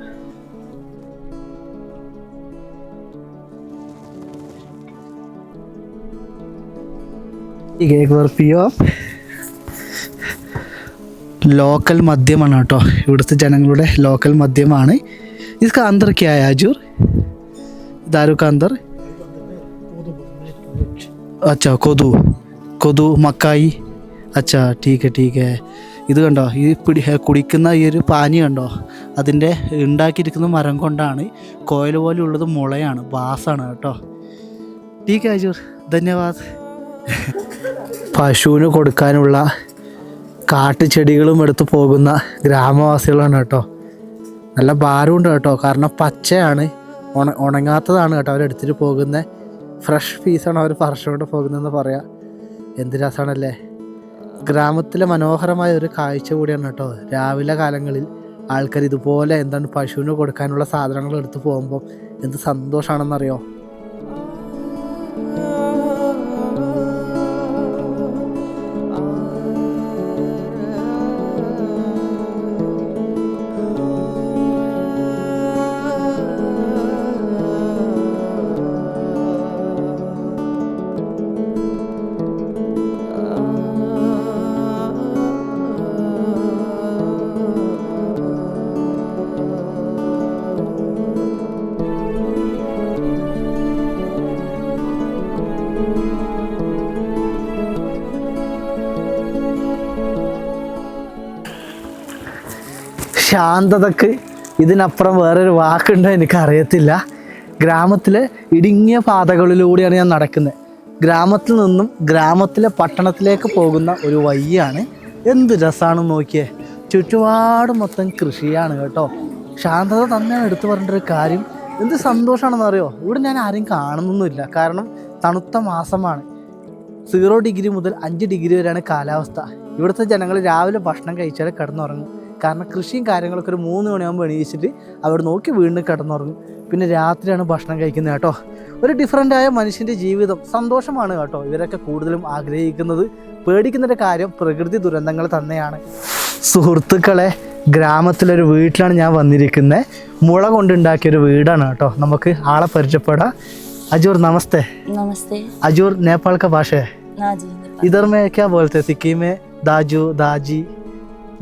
ലോക്കൽ മദ്യമാണ് കേട്ടോ, ഇവിടുത്തെ ജനങ്ങളുടെ ലോക്കൽ മദ്യമാണ്. इसका अंदर क्या है अजूर? दारू का अंदर? अच्छा, कोदू मकाई. अच्छा, ठीक है. ഇത് കണ്ടോ, ഈ കുടിക്കുന്ന ഈ ഒരു പാനി കണ്ടോ, അതിൻ്റെ ഉണ്ടാക്കിയിരിക്കുന്ന മരം കൊണ്ടാണ്. കോയിൽ പോലെ ഉള്ളത് മുളയാണ്, ബാസാണ് കേട്ടോ. ടീക്ക് അജൂർ, ധന്യവാദ്. പശുവിന് കൊടുക്കാനുള്ള കാട്ടുചെടികളും എടുത്തു പോകുന്ന ഗ്രാമവാസികളാണ് കേട്ടോ. നല്ല ഭാരമുണ്ട് കേട്ടോ, കാരണം പച്ചയാണ്, ഉണങ്ങാത്തതാണ് കേട്ടോ അവരെടുത്തിട്ട് പോകുന്നത്. ഫ്രഷ് പീസാണ് അവർ പറിച്ചുകൊണ്ട് പോകുന്നതെന്ന് പറയാം. എന്ത് രസമാണല്ലേ. ഗ്രാമത്തിലെ മനോഹരമായ ഒരു കാഴ്ച കൂടിയാണ് കേട്ടോ. രാവിലെ കാലങ്ങളിൽ ആൾക്കാർ ഇതുപോലെ പശുവിന് കൊടുക്കാനുള്ള സാധനങ്ങൾ എടുത്ത് പോകുമ്പോൾ എന്ത് സന്തോഷമാണെന്നറിയോ. ശാന്തതക്ക് ഇതിനപ്പുറം വേറൊരു വാക്കുണ്ടോ എനിക്കറിയത്തില്ല. ഗ്രാമത്തിലെ ഇടുങ്ങിയ പാതകളിലൂടെയാണ് ഞാൻ നടക്കുന്നത്. ഗ്രാമത്തിൽ നിന്നും ഗ്രാമത്തിലെ പട്ടണത്തിലേക്ക് പോകുന്ന ഒരു വഴിയാണ്. എന്ത് രസമാണെന്ന് നോക്കിയേ. ചുറ്റുപാട് മൊത്തം കൃഷിയാണ് കേട്ടോ. ശാന്തത തന്നെയാണ് എടുത്തു പറഞ്ഞൊരു കാര്യം. എന്ത് സന്തോഷമാണെന്ന് അറിയോ. ഇവിടെ ഞാൻ ആരും കാണുന്നൊന്നുമില്ല, കാരണം തണുത്ത മാസമാണ്. 0 ഡിഗ്രി മുതൽ 5 ഡിഗ്രി വരെയാണ് കാലാവസ്ഥ. ഇവിടുത്തെ ജനങ്ങൾ രാവിലെ ഭക്ഷണം കഴിച്ചാൽ കിടന്നുറങ്ങും. കാരണം കൃഷിയും കാര്യങ്ങളൊക്കെ ഒരു 3 മണിയാകുമ്പോൾ എണീച്ചിട്ട് അവിടെ നോക്കി വീണ്ടും കിടന്നുറങ്ങും. പിന്നെ രാത്രിയാണ് ഭക്ഷണം കഴിക്കുന്നത് കേട്ടോ. ഒരു ഡിഫറൻ്റായ മനുഷ്യൻ്റെ ജീവിതം, സന്തോഷമാണ് കേട്ടോ ഇവരൊക്കെ കൂടുതലും ആഗ്രഹിക്കുന്നത്. പേടിക്കുന്നൊരു കാര്യം പ്രകൃതി ദുരന്തങ്ങൾ തന്നെയാണ്. സുഹൃത്തുക്കളെ, ഗ്രാമത്തിലൊരു വീട്ടിലാണ് ഞാൻ വന്നിരിക്കുന്നത്. മുള കൊണ്ടുണ്ടാക്കിയൊരു വീടാണ് കേട്ടോ. നമുക്ക് ആളെ പരിചയപ്പെടാം. അജൂർ നമസ്തേ. नमस्ते। अजूर नेपाल का भाषा है. हाँ जी, नेपाल। इधर में क्या बोलते हैं? सिक्किम में दाजू दाजी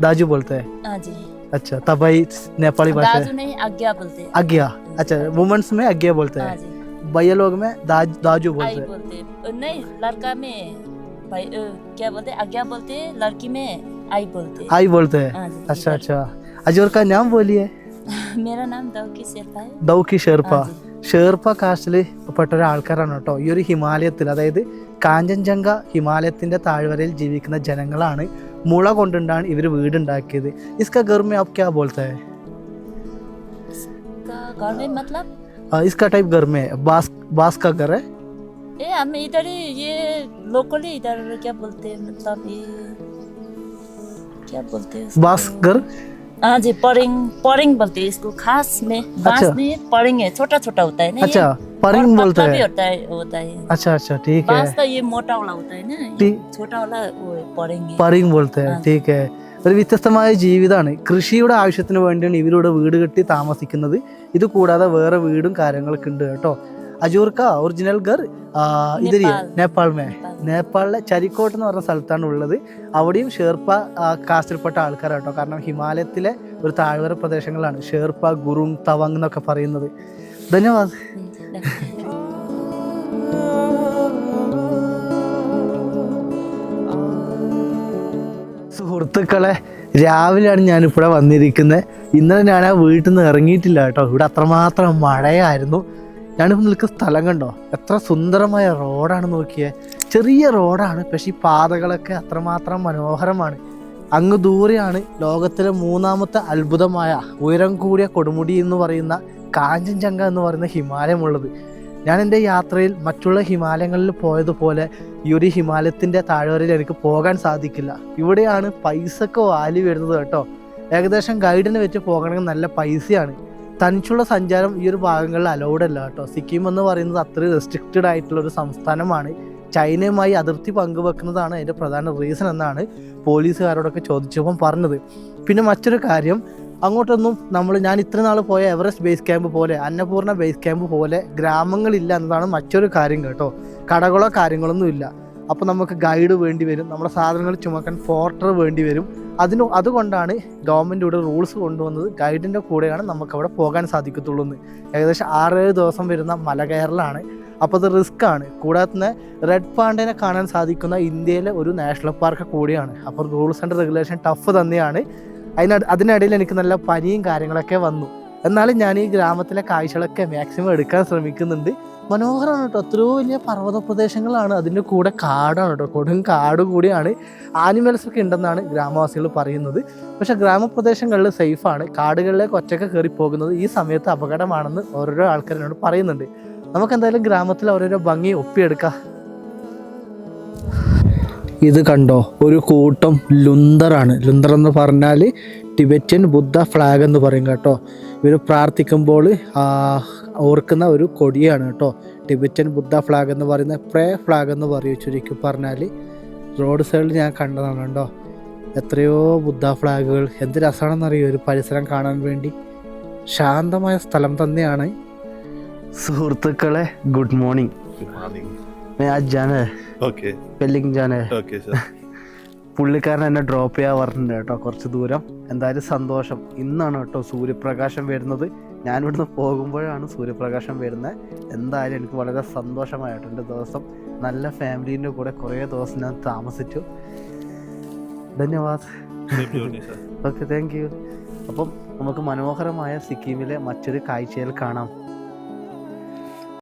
दाजू बोलते हैं. हाँ जी। अच्छा, तबाई नेपाली भाषा दाजू है. नहीं, आज्ञा बोलते हैं। आज्ञा. अच्छा, वुमेन्स में आज्ञा बोलते हाँ हैं. जी। भैया लोग में दाजू आई बोलते हैं. बोलते हैं। नहीं, लड़का में भाई क्या बोलते हैं? आज्ञा बोलते हैं। लड़की में आई बोलते हैं। आई बोलते हैं. हाँ जी। अच्छा अच्छा. अजूर का नाम बोलिए. मेरा नाम दौकी शेरपा है। ദൗക്കി ഷെർപ്പ. हाँ जी। ഷെർപ്പ കാസ്റ്റിൽ പെട്ട ഒരാൾക്കാരാണ് കേട്ടോ. ഈ ഒരു ഹിമാലയത്തിൽ, അതായത് കാഞ്ചൻജംഗ ഹിമാലയത്തിൻ്റെ താഴ്വരയിൽ ജീവിക്കുന്ന ജനങ്ങളാണ്. മുള കൊണ്ടുണ്ടാണ് ഇവർ വീടുണ്ടാക്കിയത്. ഇസ്കാ घर में आप क्या बोलते हैं? इसका घर में मतलब इसका टाइप घर में बांस का घर है. ये हम इधर ही ये लोकली इधर क्या बोलते हैं, मतलब ये क्या बोलते हैं उसको? बांस घर. हाँ जी, परिंग परिंग बोलते हैं इसको। खास में बांस अच्छा। नहीं, परिंग है, छोटा छोटा होता है ना। अच्छा, ये। परिंग और बोलते पत्ता भी हैं. होता है। अच्छा अच्छा, ठीक है. बांस तो ये मोटा वाला होता है ना, ये ठीक। छोटा वाला वो है, परिंग है। പരിങ് बोलते हैं. हाँ। ठीक है. ഒരു വ്യത്യസ്തമായ ജീവിതമാണ്. കൃഷിയുടെ ആവശ്യത്തിന് വേണ്ടിയാണ് ഇവരിവിടെ വീട് കെട്ടി താമസിക്കുന്നത്. ഇത് കൂടാതെ വേറെ വീടും കാര്യങ്ങളൊക്കെ ഉണ്ട് കേട്ടോ. അജൂർ കാ ഒറിജിനൽ ഘർ ഇതിൽ നേപ്പാൾ മേ. നേപ്പാളിലെ ചരിക്കോട്ട് എന്ന് പറഞ്ഞ സ്ഥലത്താണ് ഉള്ളത്. അവിടെയും ഷെർപ്പ കാസ്റ്റിൽപ്പെട്ട ആൾക്കാരാട്ടോ. കാരണം ഹിമാലയത്തിലെ ഒരു താഴ്വര പ്രദേശങ്ങളാണ് ഷെർപ്പ, ഗുറുങ്, തവങ് എന്നൊക്കെ പറയുന്നത്. ധന്യവാദ്. സുഹൃത്തുക്കളെ, രാവിലെയാണ് ഞാനിവിടെ വന്നിരിക്കുന്നത്. ഇന്നലെ ഞാൻ ആ വീട്ടിൽ നിന്ന് ഇറങ്ങിയിട്ടില്ല കേട്ടോ. ഇവിടെ അത്രമാത്രം മഴയായിരുന്നു. ഞാനിപ്പോൾ നിൽക്കുന്ന സ്ഥലം കണ്ടോ, എത്ര സുന്ദരമായ റോഡാണ് നോക്കിയേ. ചെറിയ റോഡാണ്, പക്ഷേ ഈ പാതകളൊക്കെ അത്രമാത്രം മനോഹരമാണ്. അങ്ങ് ദൂരെയാണ് ലോകത്തിലെ 3ാമത്തെ അത്ഭുതമായ ഉയരം കൂടിയ കൊടുമുടി എന്ന് പറയുന്ന കാഞ്ചൻജംഗ എന്ന് പറയുന്ന ഹിമാലയമുള്ളത്. ഞാൻ എൻ്റെ യാത്രയിൽ മറ്റുള്ള ഹിമാലയങ്ങളിൽ പോയതുപോലെ ഈ ഒരു ഹിമാലയത്തിൻ്റെ താഴ്വരയിൽ എനിക്ക് പോകാൻ സാധിക്കില്ല. ഇവിടെയാണ് പൈസക്ക് വാല്യൂ വരുന്നത് കേട്ടോ. ഏകദേശം ഗൈഡിനെ വെച്ച് പോകണമെങ്കിൽ നല്ല പൈസയാണ്. തനിച്ചുള്ള സഞ്ചാരം ഈ ഒരു ഭാഗങ്ങളിൽ അലൗഡ് അല്ല കേട്ടോ. സിക്കിം എന്ന് പറയുന്നത് അത്രയും റെസ്ട്രിക്റ്റഡ് ആയിട്ടുള്ള ഒരു സംസ്ഥാനമാണ്. ചൈനയുമായി അതിർത്തി പങ്കുവെക്കുന്നതാണ് അതിൻ്റെ പ്രധാന റീസൺ എന്നാണ് പോലീസുകാരോടൊക്കെ ചോദിച്ചപ്പം പറഞ്ഞത്. പിന്നെ മറ്റൊരു കാര്യം, അങ്ങോട്ടൊന്നും ഞാൻ ഇത്ര നാൾ പോയ എവറസ്റ്റ് ബേസ് ക്യാമ്പ് പോലെ, അന്നപൂർണ്ണ ബേസ് ക്യാമ്പ് പോലെ ഗ്രാമങ്ങളില്ല എന്നതാണ് മറ്റൊരു കാര്യം കേട്ടോ. കടകളോ കാര്യങ്ങളൊന്നും ഇല്ല. അപ്പോൾ നമുക്ക് ഗൈഡ് വേണ്ടി വരും, നമ്മുടെ സാധനങ്ങൾ ചുമക്കാൻ പോർട്ടർ വേണ്ടി വരും. അതുകൊണ്ടാണ് ഗവൺമെൻറ് ഇവിടെ റൂൾസ് കൊണ്ടുവന്നത്. ഗൈഡിൻ്റെ കൂടെയാണ് നമുക്കവിടെ പോകാൻ സാധിക്കത്തുള്ളൂ എന്ന്. ഏകദേശം 6-7 ദിവസം വരുന്ന മല കയറലാണ്. അപ്പോൾ അത് റിസ്ക് ആണ്. കൂടാതെ തന്നെ റെഡ് പാണ്ടേനെ കാണാൻ സാധിക്കുന്ന ഇന്ത്യയിലെ ഒരു നാഷണൽ പാർക്ക് കൂടിയാണ്. അപ്പോൾ റൂൾസ് ആൻഡ് റെഗുലേഷൻ ടഫ് തന്നെയാണ്. അതിനിടയിൽ എനിക്ക് നല്ല പനിയും കാര്യങ്ങളൊക്കെ വന്നു. എന്നാലും ഞാൻ ഈ ഗ്രാമത്തിലെ കാഴ്ചകളൊക്കെ മാക്സിമം എടുക്കാൻ ശ്രമിക്കുന്നുണ്ട്. മനോഹരമാണ് കേട്ടോ. എത്രയോ വലിയ പർവ്വത പ്രദേശങ്ങളാണ്, അതിൻ്റെ കൂടെ കാടാണ് കേട്ടോ, കൊടും കാട് കൂടിയാണ്. ആനിമൽസ് ഒക്കെ ഉണ്ടെന്നാണ് ഗ്രാമവാസികൾ പറയുന്നത്. പക്ഷേ ഗ്രാമപ്രദേശങ്ങളിൽ സേഫാണ്. കാടുകളിലേക്ക് ഒറ്റയ്ക്ക് കയറി പോകുന്നത് ഈ സമയത്ത് അപകടമാണെന്ന് ഓരോരോ ആൾക്കാരോട് പറയുന്നുണ്ട്. നമുക്കെന്തായാലും ഗ്രാമത്തിൽ ഓരോരോ ഭംഗി ഒപ്പിയെടുക്കാം. ഇത് കണ്ടോ, ഒരു കൂട്ടം ലുന്തറാണ്. ലുന്തർ എന്ന് പറഞ്ഞാൽ ടിബറ്റൻ ബുദ്ധ ഫ്ലാഗ് എന്ന് പറയും കേട്ടോ. ഇവർ പ്രാർത്ഥിക്കുമ്പോൾ ഓർക്കുന്ന ഒരു കൊടിയാണ് കേട്ടോ ടിബറ്റൻ ബുദ്ധ ഫ്ലാഗ് എന്ന് പറയുന്ന. പ്രേ ഫ്ലാഗ് എന്ന് പറയും ചുരുക്കി പറഞ്ഞാൽ. റോഡ് സൈഡിൽ ഞാൻ കണ്ടതാണ് കേട്ടോ എത്രയോ ബുദ്ധ ഫ്ലാഗുകൾ. എന്ത് രസമാണെന്നറിയോ ഒരു പരിസരം കാണാൻ വേണ്ടി. ശാന്തമായ സ്ഥലം തന്നെയാണ്. സുഹൃത്തുക്കളെ, good morning. Good morning. Okay. Pelling Jane Okay, sir. പുള്ളിക്കാരൻ എന്നെ ഡ്രോപ്പ് ചെയ്യാൻ പറഞ്ഞിട്ടുണ്ട് കേട്ടോ കുറച്ച് ദൂരം. എന്തായാലും സന്തോഷം. ഇന്നാണ് കേട്ടോ സൂര്യപ്രകാശം വരുന്നത്. ഞാൻ ഇവിടുന്ന് പോകുമ്പോഴാണ് സൂര്യപ്രകാശം വരുന്നത്. എന്തായാലും എനിക്ക് വളരെ സന്തോഷമായിട്ടോ. എൻ്റെ ദിവസം നല്ല ഫാമിലീൻ്റെ കൂടെ കുറേ ദിവസം ഞാൻ താമസിച്ചു. ധന്യവാദ്. Same to you, sir. Okay, thank you. അപ്പം നമുക്ക് മനോഹരമായ സിക്കിമിലെ മറ്റൊരു കാഴ്ചയിൽ കാണാം.